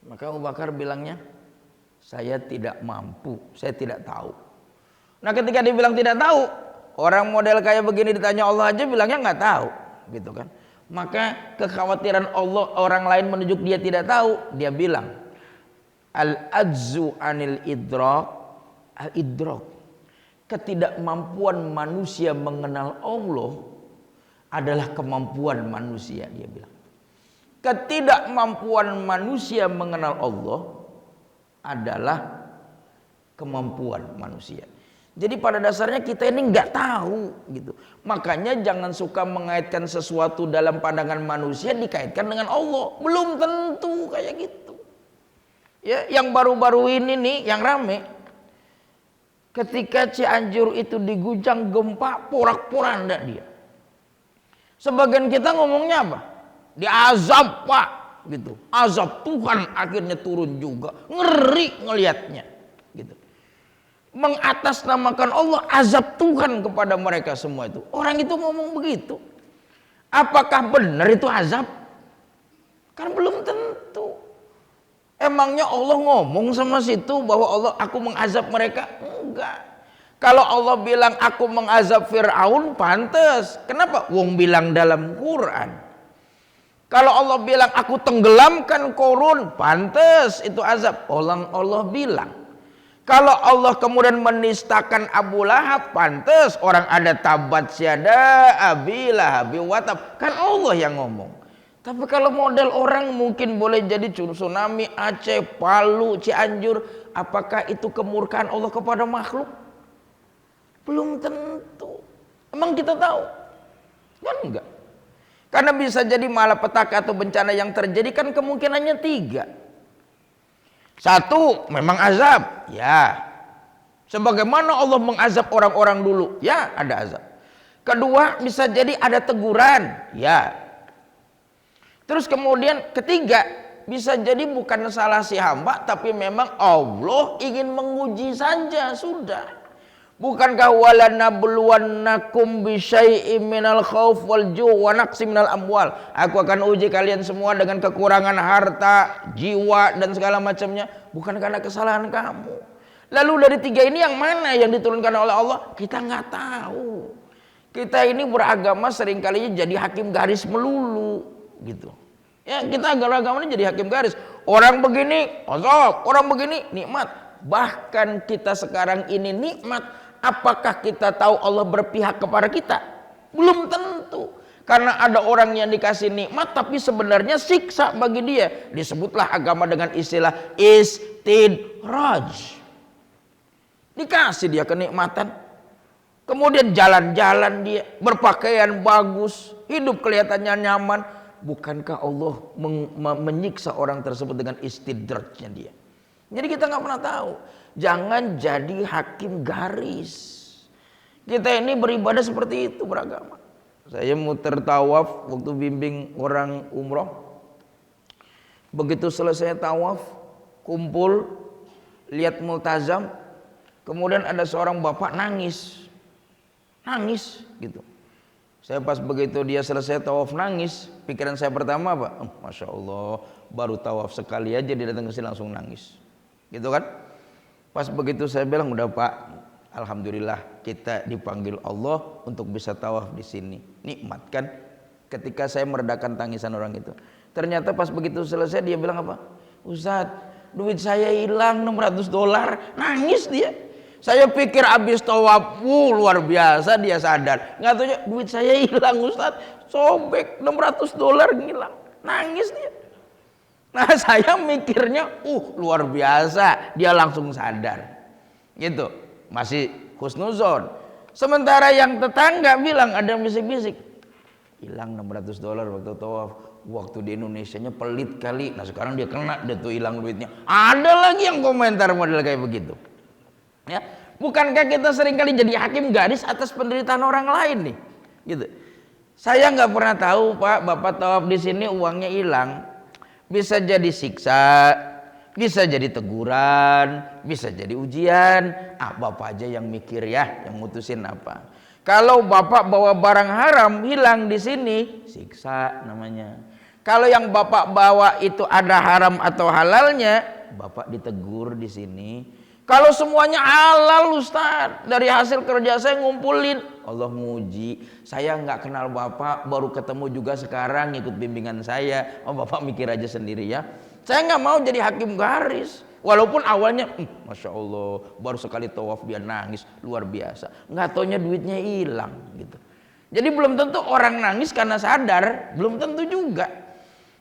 Maka Abu Bakar bilangnya, saya tidak mampu, saya tidak tahu. Nah ketika dia bilang tidak tahu, orang model kayak begini ditanya Allah aja bilangnya nggak tahu, gitu kan? Maka kekhawatiran Allah orang lain menunjuk dia tidak tahu, dia bilang al-ajzu anil idrak, al-idrak, ketidakmampuan manusia mengenal Allah adalah kemampuan manusia, dia bilang. ketidakmampuan manusia mengenal Allah adalah kemampuan manusia. Jadi pada dasarnya kita ini nggak tahu gitu. Makanya jangan suka mengaitkan sesuatu dalam pandangan manusia dikaitkan dengan Allah. Belum tentu kayak gitu. Ya, yang baru-baru ini nih yang rame. Ketika Cianjur itu digujang gempa, porak-poranda dia. Sebagian kita ngomongnya apa? Diazab Pak, gitu. Azab Tuhan akhirnya turun juga. Ngeri ngelihatnya, gitu. Mengatasnamakan Allah, azab Tuhan kepada mereka semua itu. Orang itu ngomong begitu. Apakah benar itu azab? Kan belum tentu. Emangnya Allah ngomong sama situ bahwa Allah aku mengazab mereka? Enggak. Kalau Allah bilang aku mengazab Fir'aun, pantas. Kenapa? Wong bilang dalam Quran. Kalau Allah bilang aku tenggelamkan Korun, pantas itu azab. Allah bilang. Kalau Allah kemudian menistakan Abu Lahab, pantas orang ada tabat syada abi lahabi watab. Kan Allah yang ngomong. Tapi kalau model orang mungkin boleh jadi tsunami Aceh, Palu, Cianjur, apakah itu kemurkaan Allah kepada makhluk? Belum tentu. Emang kita tahu? Kan enggak. Karena bisa jadi malapetaka atau bencana yang terjadi kan kemungkinannya 3. 1, memang azab. Ya. Sebagaimana Allah mengazab orang-orang dulu. Ya, ada azab. Kedua, bisa jadi ada teguran. Ya. Terus kemudian ketiga, bisa jadi bukan salah si hamba, tapi memang Allah ingin menguji saja, sudah. Bukankah walanabluwannakum bisyai'im minal khauf wal ju' wa naqsim minal amwal. Aku akan uji kalian semua dengan kekurangan harta, jiwa dan segala macamnya, bukan karena kesalahan kamu. Lalu dari 3 ini yang mana yang diturunkan oleh Allah? Kita nggak tahu. Kita ini beragama seringkali jadi hakim garis melulu, gitu. Ya, kita agama ini jadi hakim garis. Orang begini azab, orang begini nikmat. Bahkan kita sekarang ini nikmat, apakah kita tahu Allah berpihak kepada kita? Belum tentu. Karena ada orang yang dikasih nikmat tapi sebenarnya siksa bagi dia. Disebutlah agama dengan istilah istidraj. Dikasih dia kenikmatan, kemudian jalan-jalan dia, berpakaian bagus, hidup kelihatannya nyaman. Bukankah Allah menyiksa orang tersebut dengan istidrajnya dia? Jadi kita nggak pernah tahu. Jangan jadi hakim garis. Kita ini beribadah seperti itu, beragama. Saya muter tawaf waktu bimbing orang umroh. Begitu selesai tawaf, kumpul, lihat multazam, kemudian ada seorang bapak nangis, gitu. Saya pas begitu dia selesai tawaf nangis, pikiran saya pertama apa? Masya Allah, baru tawaf sekali aja dia datang ke sini langsung nangis, gitu kan? Pas begitu saya bilang, udah Pak, alhamdulillah kita dipanggil Allah untuk bisa tawaf di sini. Nikmat kan? Ketika saya meredakan tangisan orang itu. Ternyata pas begitu selesai dia bilang apa? Ustadz, duit saya hilang $600. Nangis dia. Saya pikir habis tawaf, luar biasa dia sadar. Nggak tahu duit saya hilang Ustadz, sobek $600 hilang. Nangis dia. Nah saya mikirnya, luar biasa, dia langsung sadar. Gitu, masih husnuzon. Sementara yang tetangga bilang, ada yang bisik-bisik, hilang $600 waktu tawaf. Waktu di Indonesianya pelit kali. Nah sekarang dia kena, dia tuh hilang duitnya. Ada lagi yang komentar model kayak begitu. Ya, bukankah kita seringkali jadi hakim garis atas penderitaan orang lain nih, gitu. Saya nggak pernah tahu Pak, Bapak tawaf di sini uangnya hilang. Bisa jadi siksa, bisa jadi teguran, bisa jadi ujian. Bapak aja yang mikir ya, yang mutusin apa. Kalau Bapak bawa barang haram hilang di sini, siksa namanya. Kalau yang Bapak bawa itu ada haram atau halalnya, Bapak ditegur di sini. Kalau semuanya halal Ustaz, dari hasil kerja saya ngumpulin, Allah muji. Saya nggak kenal Bapak, baru ketemu juga sekarang ikut bimbingan saya. Bapak mikir aja sendiri ya. Saya nggak mau jadi hakim garis. Walaupun awalnya, Masya Allah, baru sekali tawaf dia nangis, luar biasa. Nggak taunya duitnya hilang gitu. Jadi belum tentu orang nangis karena sadar, belum tentu juga.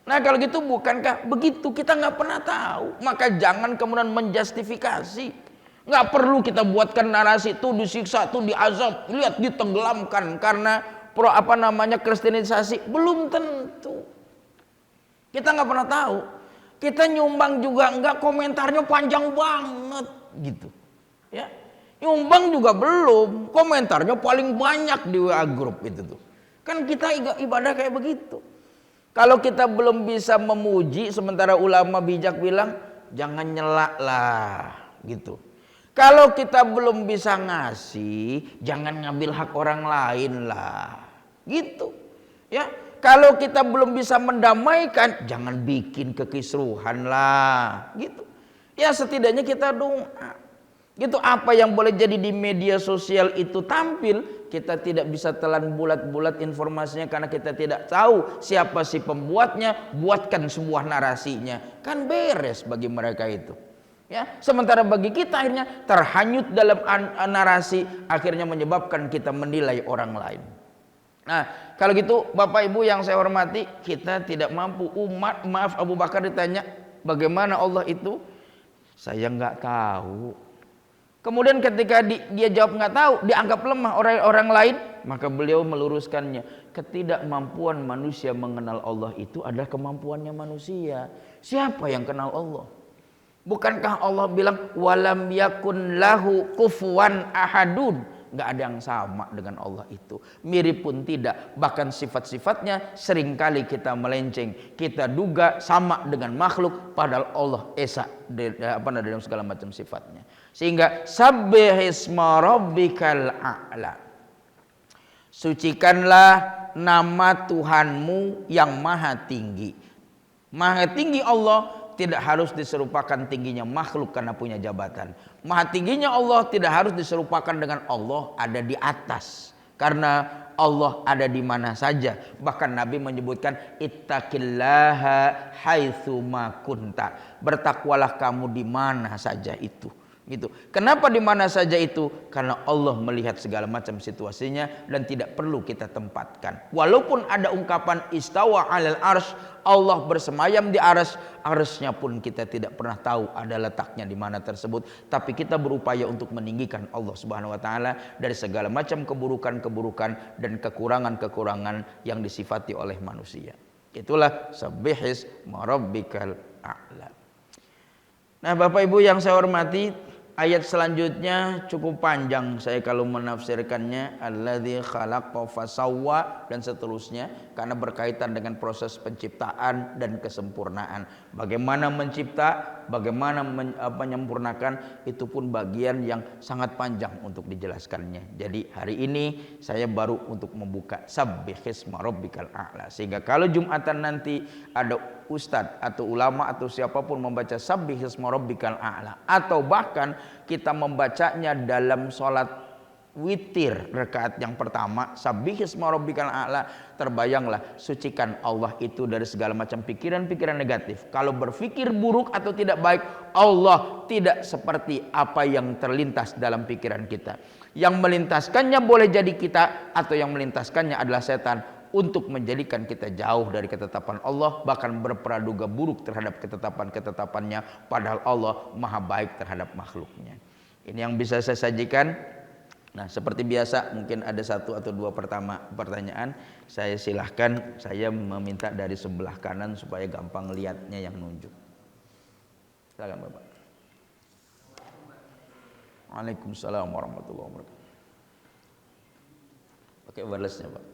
Nah kalau gitu bukankah begitu? Kita nggak pernah tahu. Maka jangan kemudian menjustifikasi. Nggak perlu kita buatkan narasi itu disiksa, itu diazab, lihat ditenggelamkan karena kristenisasi. Belum tentu. Kita nggak pernah tahu. Kita nyumbang juga enggak, komentarnya panjang banget gitu. Ya. Nyumbang juga belum, komentarnya paling banyak di WA grup itu tuh. Kan kita ibadah kayak begitu. Kalau kita belum bisa memuji, sementara ulama bijak bilang jangan nyelak lah gitu. Kalau kita belum bisa ngasih, jangan ngambil hak orang lain lah gitu. Ya, kalau kita belum bisa mendamaikan, jangan bikin kekisruhan lah gitu. Ya setidaknya kita doa. Gitu, apa yang boleh jadi di media sosial itu tampil, kita tidak bisa telan bulat-bulat informasinya karena kita tidak tahu siapa si pembuatnya. Buatkan sebuah narasinya, kan beres bagi mereka itu. Ya, sementara bagi kita akhirnya terhanyut dalam narasi, akhirnya menyebabkan kita menilai orang lain. Nah, kalau gitu Bapak Ibu yang saya hormati, kita tidak mampu. Maaf, Abu Bakar ditanya bagaimana Allah itu, saya nggak tahu. Kemudian ketika dia jawab nggak tahu, dianggap lemah orang lain, maka beliau meluruskannya. Ketidakmampuan manusia mengenal Allah itu adalah kemampuannya manusia. Siapa yang kenal Allah? Bukankah Allah bilang walam yakun lahu kufuwan ahadun? Nggak ada yang sama dengan Allah itu. Mirip pun tidak. Bahkan sifat-sifatnya seringkali kita melenceng. Kita duga sama dengan makhluk, padahal Allah esa dalam segala macam sifatnya. Sehingga sabbihisma rabbikal a'la. Sucikanlah nama Tuhanmu yang maha tinggi. Maha tinggi Allah tidak harus diserupakan tingginya makhluk karena punya jabatan. Maha tingginya Allah tidak harus diserupakan dengan Allah ada di atas, karena Allah ada di mana saja. Bahkan Nabi menyebutkan ittaqillaha haitsu ma kunta. Bertakwalah kamu di mana saja itu. Gitu. Kenapa di mana saja itu? Karena Allah melihat segala macam situasinya dan tidak perlu kita tempatkan. Walaupun ada ungkapan istawa 'alal arsy, Allah bersemayam di arsy-nya pun kita tidak pernah tahu ada letaknya di mana tersebut. Tapi kita berupaya untuk meninggikan Allah Subhanahu wa taala dari segala macam keburukan-keburukan dan kekurangan-kekurangan yang disifati oleh manusia. Itulah sabbihis marabbikal a'la. Nah, Bapak Ibu yang saya hormati, ayat selanjutnya cukup panjang saya kalau menafsirkannya, alladzi khalaqa fasawwa dan seterusnya, karena berkaitan dengan proses penciptaan dan kesempurnaan. Bagaimana mencipta, bagaimana menyempurnakan, itu pun bagian yang sangat panjang untuk dijelaskannya. Jadi hari ini saya baru untuk membuka sabbihisma rabbikal a'la, sehingga kalau Jumatan nanti ada ustadz atau ulama atau siapapun membaca sabbihisma rabbikal a'la, atau bahkan kita membacanya dalam sholat witir rakaat yang pertama, sabbihisma rabbikal a'la, terbayanglah sucikan Allah itu dari segala macam pikiran-pikiran negatif. Kalau berpikir buruk atau tidak baik, Allah tidak seperti apa yang terlintas dalam pikiran kita. Yang melintaskannya boleh jadi kita, atau yang melintaskannya adalah setan, untuk menjadikan kita jauh dari ketetapan Allah, bahkan berpraduga buruk terhadap ketetapan-ketetapannya, padahal Allah maha baik terhadap makhluknya. Ini yang bisa saya sajikan. Nah, seperti biasa mungkin ada satu atau dua pertanyaan. Saya silahkan, saya meminta dari sebelah kanan supaya gampang lihatnya yang nunjuk. Silakan Bapak. Waalaikumsalam warahmatullahi wabarakatuh. Pakai wirelessnya Pak.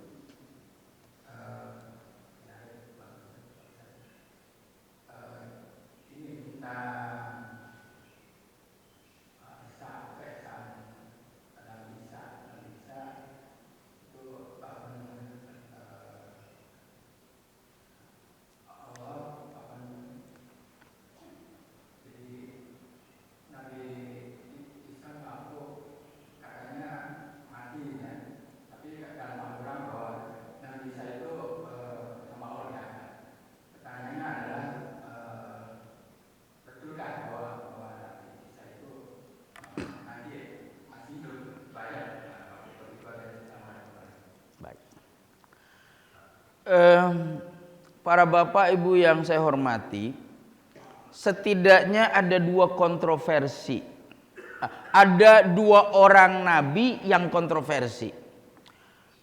para bapak ibu yang saya hormati, setidaknya ada dua kontroversi. Ada dua orang nabi yang kontroversi.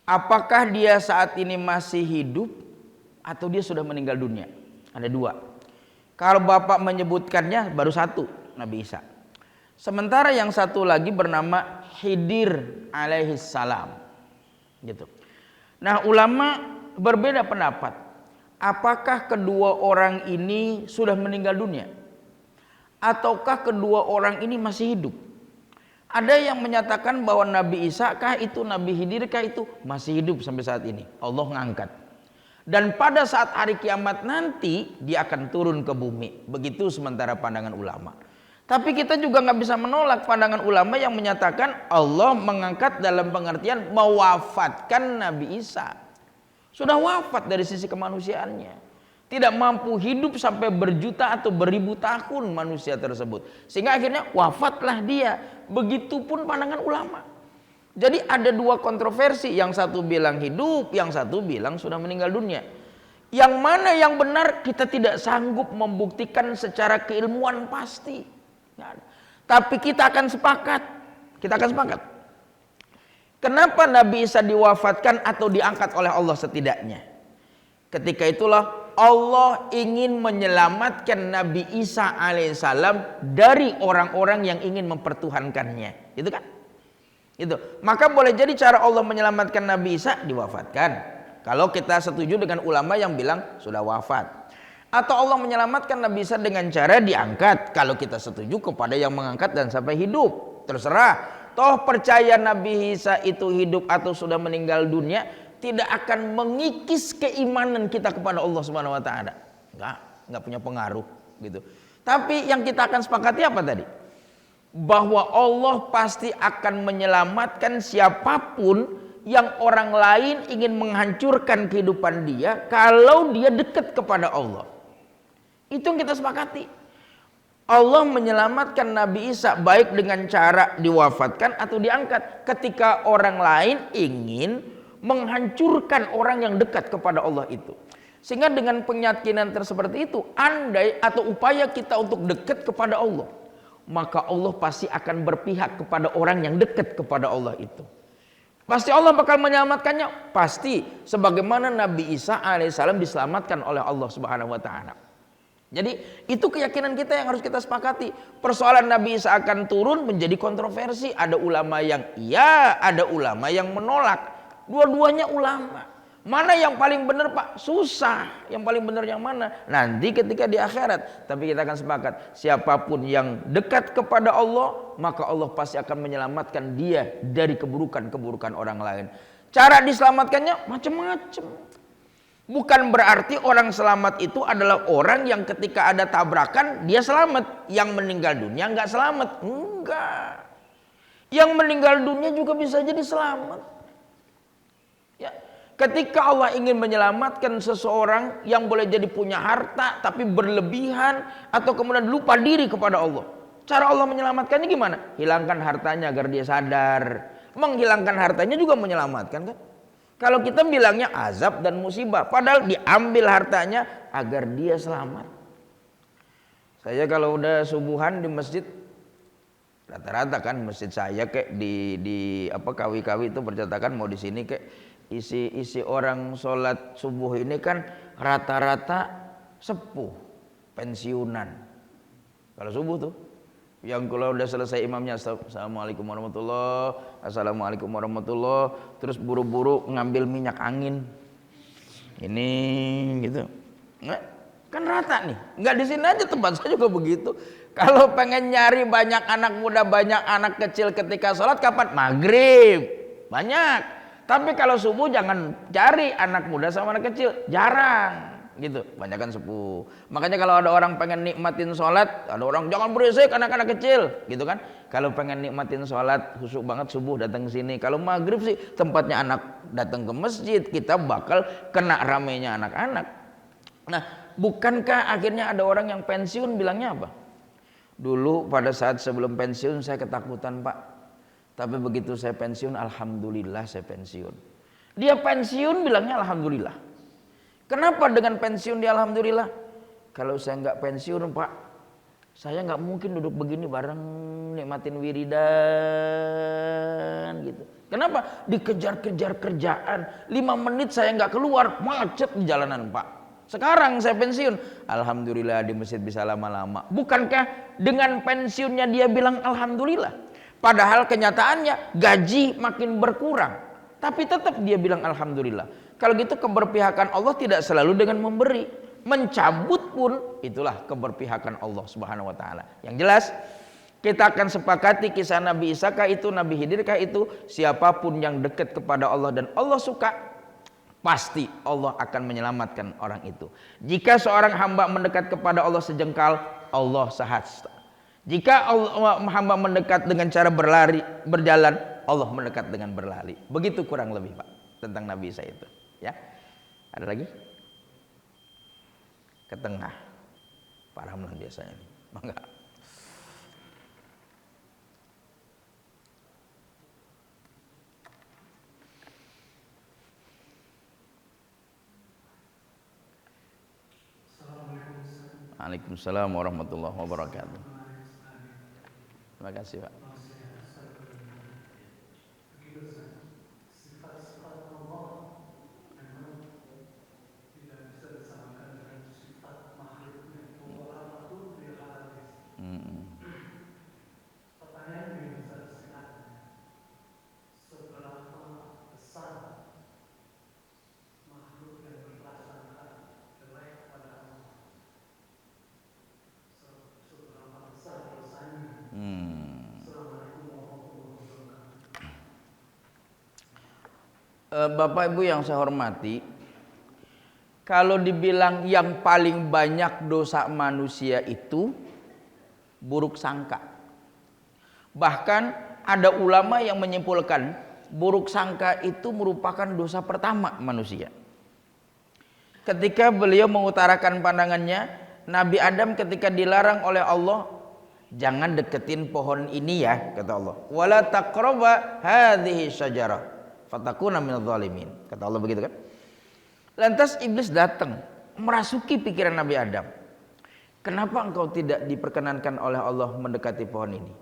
Apakah dia saat ini masih hidup atau dia sudah meninggal dunia? Ada dua. Kalau bapak menyebutkannya baru satu, Nabi Isa. Sementara yang satu lagi bernama Khidir alaihissalam. Gitu. Nah, ulama berbeda pendapat. Apakah kedua orang ini sudah meninggal dunia? Ataukah kedua orang ini masih hidup? Ada yang menyatakan bahwa Nabi Isa kah itu, Nabi Khidir kah itu masih hidup sampai saat ini. Allah ngangkat. Dan pada saat hari kiamat nanti dia akan turun ke bumi. Begitu sementara pandangan ulama. Tapi kita juga nggak bisa menolak pandangan ulama yang menyatakan Allah mengangkat dalam pengertian mewafatkan Nabi Isa. Sudah wafat dari sisi kemanusiaannya. Tidak mampu hidup sampai berjuta atau beribu tahun manusia tersebut. Sehingga akhirnya wafatlah dia. Begitupun pandangan ulama. Jadi ada dua kontroversi. Yang satu bilang hidup, yang satu bilang sudah meninggal dunia. Yang mana yang benar kita tidak sanggup membuktikan secara keilmuan pasti. Tapi kita akan sepakat. Kita akan sepakat. Kenapa Nabi Isa diwafatkan atau diangkat oleh Allah setidaknya? Ketika itulah Allah ingin menyelamatkan Nabi Isa alaihissalam dari orang-orang yang ingin mempertuhankannya. Itu kan? Itu. Maka boleh jadi cara Allah menyelamatkan Nabi Isa diwafatkan. Kalau kita setuju dengan ulama yang bilang sudah wafat. Atau Allah menyelamatkan Nabi Isa dengan cara diangkat. Kalau kita setuju kepada yang mengangkat dan sampai hidup. Terserah. Toh percaya Nabi Isa itu hidup atau sudah meninggal dunia tidak akan mengikis keimanan kita kepada Allah Subhanahu wa taala. Enggak punya pengaruh gitu. Tapi yang kita akan sepakati apa tadi? Bahwa Allah pasti akan menyelamatkan siapapun yang orang lain ingin menghancurkan kehidupan dia kalau dia dekat kepada Allah. Itu yang kita sepakati. Allah menyelamatkan Nabi Isa baik dengan cara diwafatkan atau diangkat ketika orang lain ingin menghancurkan orang yang dekat kepada Allah itu. Sehingga dengan keyakinan seperti itu, andai atau upaya kita untuk dekat kepada Allah, maka Allah pasti akan berpihak kepada orang yang dekat kepada Allah itu. Pasti Allah bakal menyelamatkannya, pasti sebagaimana Nabi Isa alaihissalam diselamatkan oleh Allah Subhanahu wa taala. Jadi itu keyakinan kita yang harus kita sepakati. Persoalan Nabi Isa akan turun menjadi kontroversi. Ada ulama yang iya, ada ulama yang menolak. Dua-duanya ulama. Mana yang paling benar Pak? Susah. Yang paling benar yang mana? Nanti ketika di akhirat. Tapi kita akan sepakat. Siapapun yang dekat kepada Allah, maka Allah pasti akan menyelamatkan dia dari keburukan-keburukan orang lain. Cara diselamatkannya macam-macam. Bukan berarti orang selamat itu adalah orang yang ketika ada tabrakan dia selamat. Yang meninggal dunia nggak selamat. Enggak. Yang meninggal dunia juga bisa jadi selamat. Ya. Ketika Allah ingin menyelamatkan seseorang yang boleh jadi punya harta tapi berlebihan atau kemudian lupa diri kepada Allah. Cara Allah menyelamatkannya gimana? Hilangkan hartanya agar dia sadar. Menghilangkan hartanya juga menyelamatkan kan? Kalau kita bilangnya azab dan musibah, padahal diambil hartanya agar dia selamat. Saya kalau udah subuhan di masjid, rata-rata kan masjid saya kayak di kawi-kawi itu percetakan mau di sini kayak isi orang sholat subuh ini kan rata-rata sepuh, pensiunan. Kalau subuh tuh. Yang kalau udah selesai imamnya assalamualaikum warahmatullahi, assalamualaikum warahmatullahi, terus buru-buru ngambil minyak angin ini gitu, kan rata nih. Nggak di sini aja, tempat saya juga begitu. Kalau pengen nyari banyak anak muda, banyak anak kecil ketika sholat kapan? Maghrib banyak. Tapi kalau subuh jangan cari anak muda sama anak kecil, jarang. Gitu, banyakan sepuh. Makanya kalau ada orang pengen nikmatin sholat, ada orang jangan berisik anak-anak kecil, gitu kan? Kalau pengen nikmatin sholat khusyuk banget subuh datang ke sini. Kalau maghrib sih tempatnya anak datang ke masjid, kita bakal kena ramenya anak-anak. Nah, bukankah akhirnya ada orang yang pensiun bilangnya apa? Dulu pada saat sebelum pensiun saya ketakutan Pak, tapi begitu saya pensiun alhamdulillah saya pensiun. Dia pensiun bilangnya alhamdulillah. Kenapa dengan pensiun dia alhamdulillah? Kalau saya nggak pensiun Pak, saya nggak mungkin duduk begini bareng nikmatin wiridan gitu. Kenapa? Dikejar-kejar kerjaan. 5 menit saya nggak keluar, macet di jalanan Pak. Sekarang saya pensiun, alhamdulillah di masjid bisa lama-lama. Bukankah dengan pensiunnya dia bilang alhamdulillah? Padahal kenyataannya gaji makin berkurang, tapi tetap dia bilang alhamdulillah. Kalau gitu keberpihakan Allah tidak selalu dengan memberi, mencabut pun itulah keberpihakan Allah Subhanahu wa taala. Yang jelas kita akan sepakati kisah Nabi Isa kah itu, Nabi Khidir kah itu, siapapun yang dekat kepada Allah dan Allah suka, pasti Allah akan menyelamatkan orang itu. Jika seorang hamba mendekat kepada Allah sejengkal, Allah sehasta. Jika hamba mendekat dengan cara berjalan, Allah mendekat dengan berlari. Begitu kurang lebih Pak tentang Nabi Isa itu. Ya, ada lagi? Ke tengah, Pak Ramlan biasanya. Mangga. Waalaikumsalam warahmatullahi wabarakatuh. Terima kasih Pak. Bapak Ibu yang saya hormati, kalau dibilang yang paling banyak dosa manusia itu buruk sangka. Bahkan ada ulama yang menyimpulkan buruk sangka itu merupakan dosa pertama manusia. Ketika beliau mengutarakan pandangannya, Nabi Adam ketika dilarang oleh Allah, jangan deketin pohon ini ya, kata Allah. Wala taqraba hadhihi syajarah fatakuna minadh dhalimin. Kata Allah begitu kan? Lantas iblis datang merasuki pikiran Nabi Adam. Kenapa engkau tidak diperkenankan oleh Allah mendekati pohon ini?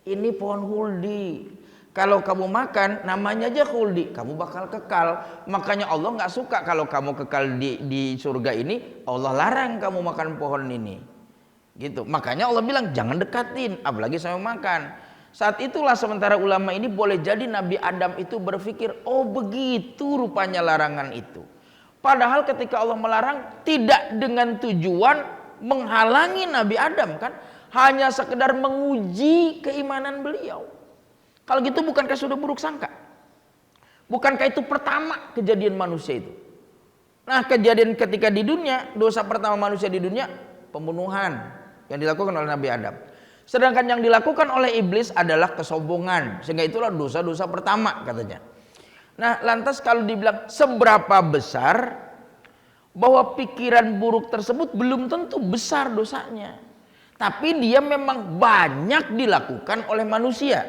Ini pohon huldi. Kalau kamu makan namanya aja huldi, kamu bakal kekal. Makanya Allah nggak suka kalau kamu kekal di surga ini. Allah larang kamu makan pohon ini. Gitu. Makanya Allah bilang jangan dekatin, apalagi sama makan. Saat itulah sementara ulama ini boleh jadi Nabi Adam itu berpikir, oh begitu rupanya larangan itu. Padahal ketika Allah melarang tidak dengan tujuan menghalangi Nabi Adam kan, hanya sekedar menguji keimanan beliau. Kalau gitu bukankah sudah buruk sangka? Bukankah itu pertama kejadian manusia itu? Nah, kejadian ketika di dunia, dosa pertama manusia di dunia pembunuhan yang dilakukan oleh Nabi Adam. Sedangkan yang dilakukan oleh iblis adalah kesombongan, sehingga itulah dosa-dosa pertama katanya. Nah, lantas kalau dibilang seberapa besar, bahwa pikiran buruk tersebut belum tentu besar dosanya, tapi dia memang banyak dilakukan oleh manusia.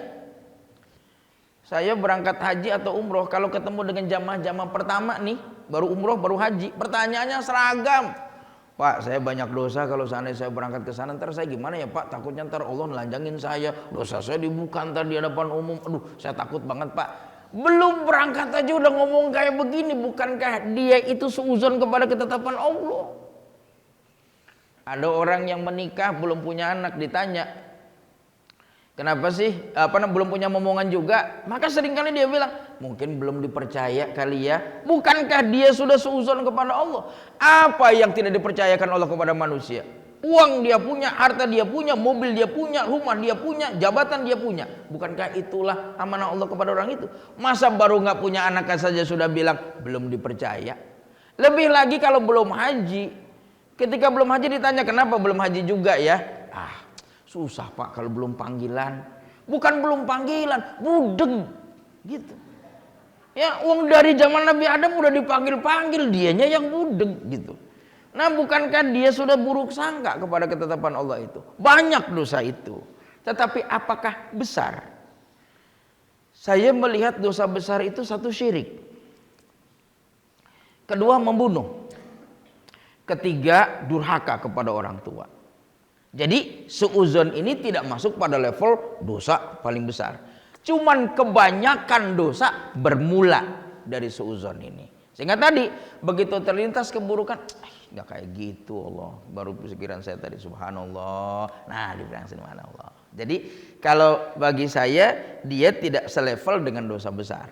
Saya berangkat haji atau umroh, kalau ketemu dengan jamaah-jamaah pertama nih, baru umroh baru haji, pertanyaannya seragam. Pak, saya banyak dosa, kalau seandainya saya berangkat ke sana, ntar saya gimana ya Pak? Takutnya ntar Allah nelanjangin saya, dosa saya dibuka ntar di hadapan umum. Aduh, saya takut banget Pak. Belum berangkat aja udah ngomong kayak begini, bukankah dia itu seuzon kepada ketetapan Allah? Ada orang yang menikah belum punya anak, ditanya, kenapa sih? Belum punya momongan juga? Maka seringkali dia bilang, mungkin belum dipercaya kali ya. Bukankah dia sudah seuzon kepada Allah? Apa yang tidak dipercayakan Allah kepada manusia? Uang dia punya, harta dia punya, mobil dia punya, rumah dia punya, jabatan dia punya. Bukankah itulah amanah Allah kepada orang itu? Masa baru nggak punya anak saja sudah bilang belum dipercaya? Lebih lagi kalau belum haji. Ketika belum haji ditanya kenapa belum haji juga ya? Susah Pak kalau belum panggilan. Bukan belum panggilan, budeg gitu. Ya, uang dari zaman Nabi Adam udah dipanggil-panggil, dianya yang budeg gitu. Nah, bukankah dia sudah buruk sangka kepada ketetapan Allah itu? Banyak dosa itu. Tetapi apakah besar? Saya melihat dosa besar itu satu syirik. Kedua membunuh. Ketiga, durhaka kepada orang tua. Jadi suudzon ini tidak masuk pada level dosa paling besar. Cuman kebanyakan dosa bermula dari suudzon ini. Sehingga tadi begitu terlintas keburukan, nggak kayak gitu Allah. Baru pikiran saya tadi subhanallah. Nah, dibilang subhanallah. Jadi kalau bagi saya dia tidak selevel dengan dosa besar.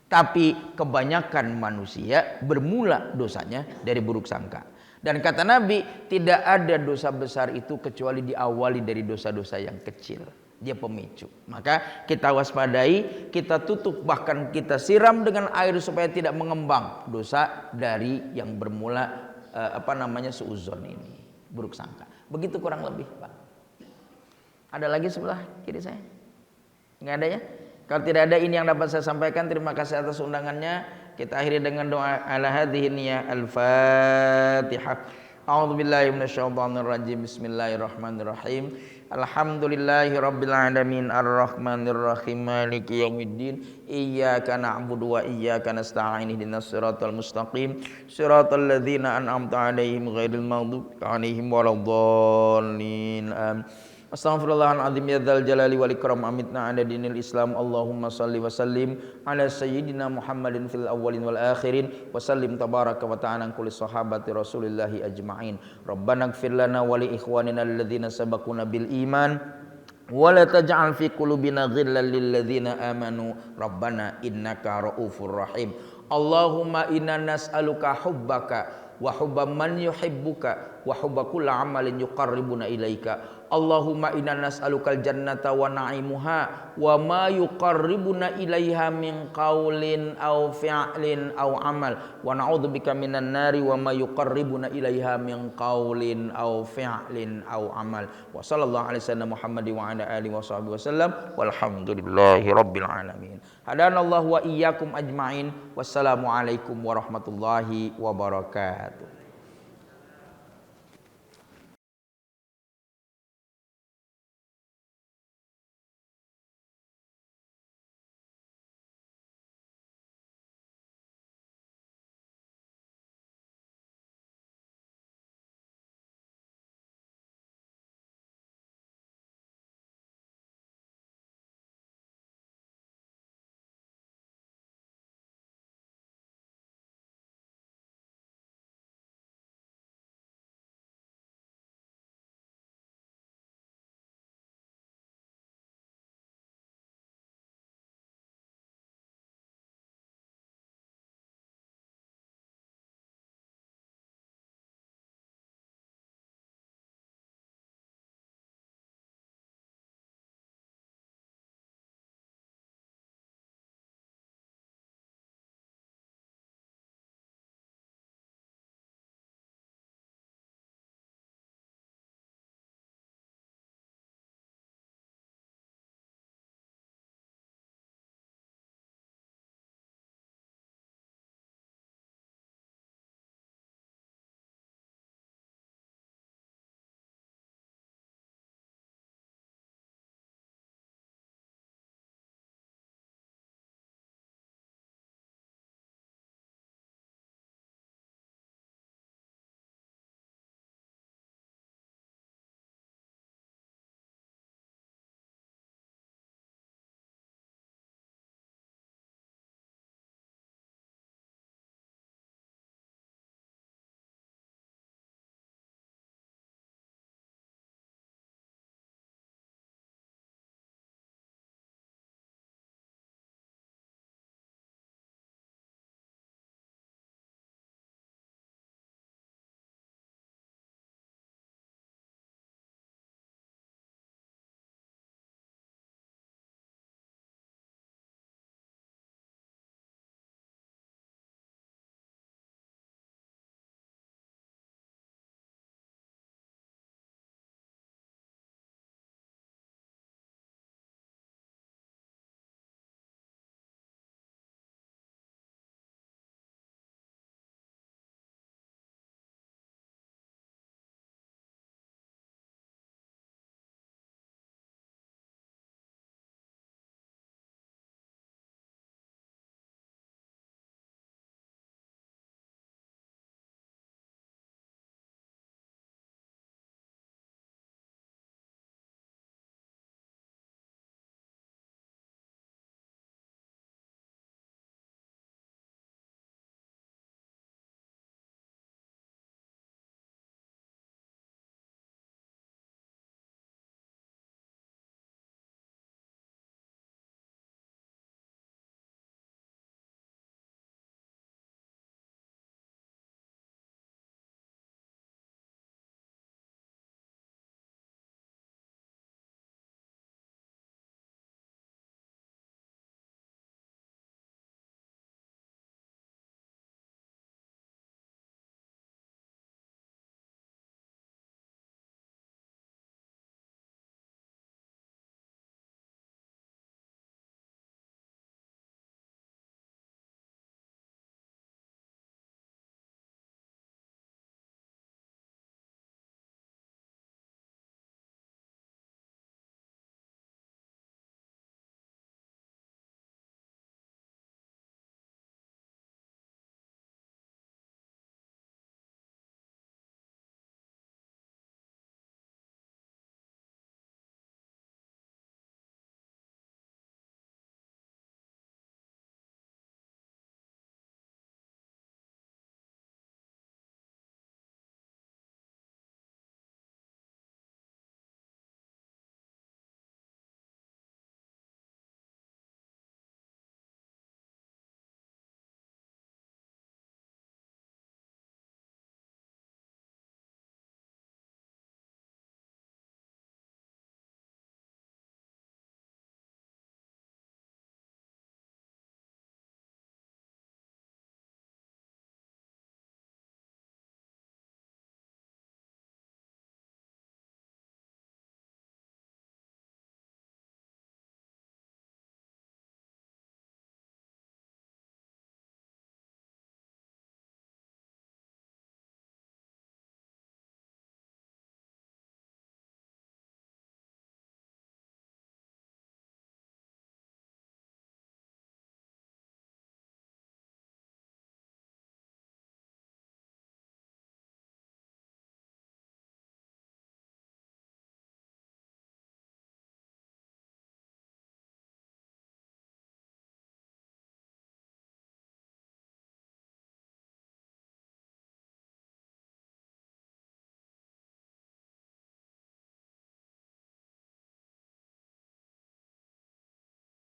Tapi kebanyakan manusia bermula dosanya dari buruk sangka. Dan kata Nabi, tidak ada dosa besar itu kecuali diawali dari dosa-dosa yang kecil. Dia pemicu. Maka kita waspadai, kita tutup, bahkan kita siram dengan air supaya tidak mengembang dosa dari yang bermula suudzon ini, buruk sangka. Begitu kurang lebih, Pak. Ada lagi sebelah kiri saya? Enggak ada ya? Kalau tidak ada, ini yang dapat saya sampaikan. Terima kasih atas undangannya. Kita akhiri dengan doa ala hadhihi niyah al-Fatihah. A'udzubillahi minasyaitonirrajim. Bismillahirrahmanirrahim. Alhamdulillahirabbil alamin arrahmanirrahim maliki yaumiddin. Iyyaka na'budu wa iyyaka nasta'in ihdinas siratal mustaqim. Siratal ladzina an'amta 'alaihim ghairil maghdubi 'alaihim waladdallin. Amin. Astaghfirullahaladzim ya dzal jalali wal ikram amitna ala dinil Islam. Allahumma salli wa sallim ala sayyidina Muhammadin fil awwalin wal akhirin wa sallim tabaraka wa ta'ala kulli sahabati Rasulillahi ajma'in. Rabbana ighfir lana wa li ikhwanina alladhina sabaquna bil iman wa la taj'al fi qulubina ghillan lil ladzina amanu rabbana innaka raufur rahim. Allahumma inna nas'aluka hubbaka wa hubba man yuhibbuka wa hubba kulli amalin yuqarribuna ilaika. Allahumma inna nas'alukal jannata wa na'imuha wa ma yuqarribuna ilaiha min qaulin aw fi'lin aw amal wa na'udzubika minan nari wa ma yuqarribuna ilaiha min qaulin aw fi'lin aw amal. Wa sallallahu alaihi wasallam Muhammad wa ala alihi washabihi wasallam walhamdulillahi rabbil alamin. Hadanallahu wa iyyakum ajmain. Wassalamu alaikum warahmatullahi wabarakatuh.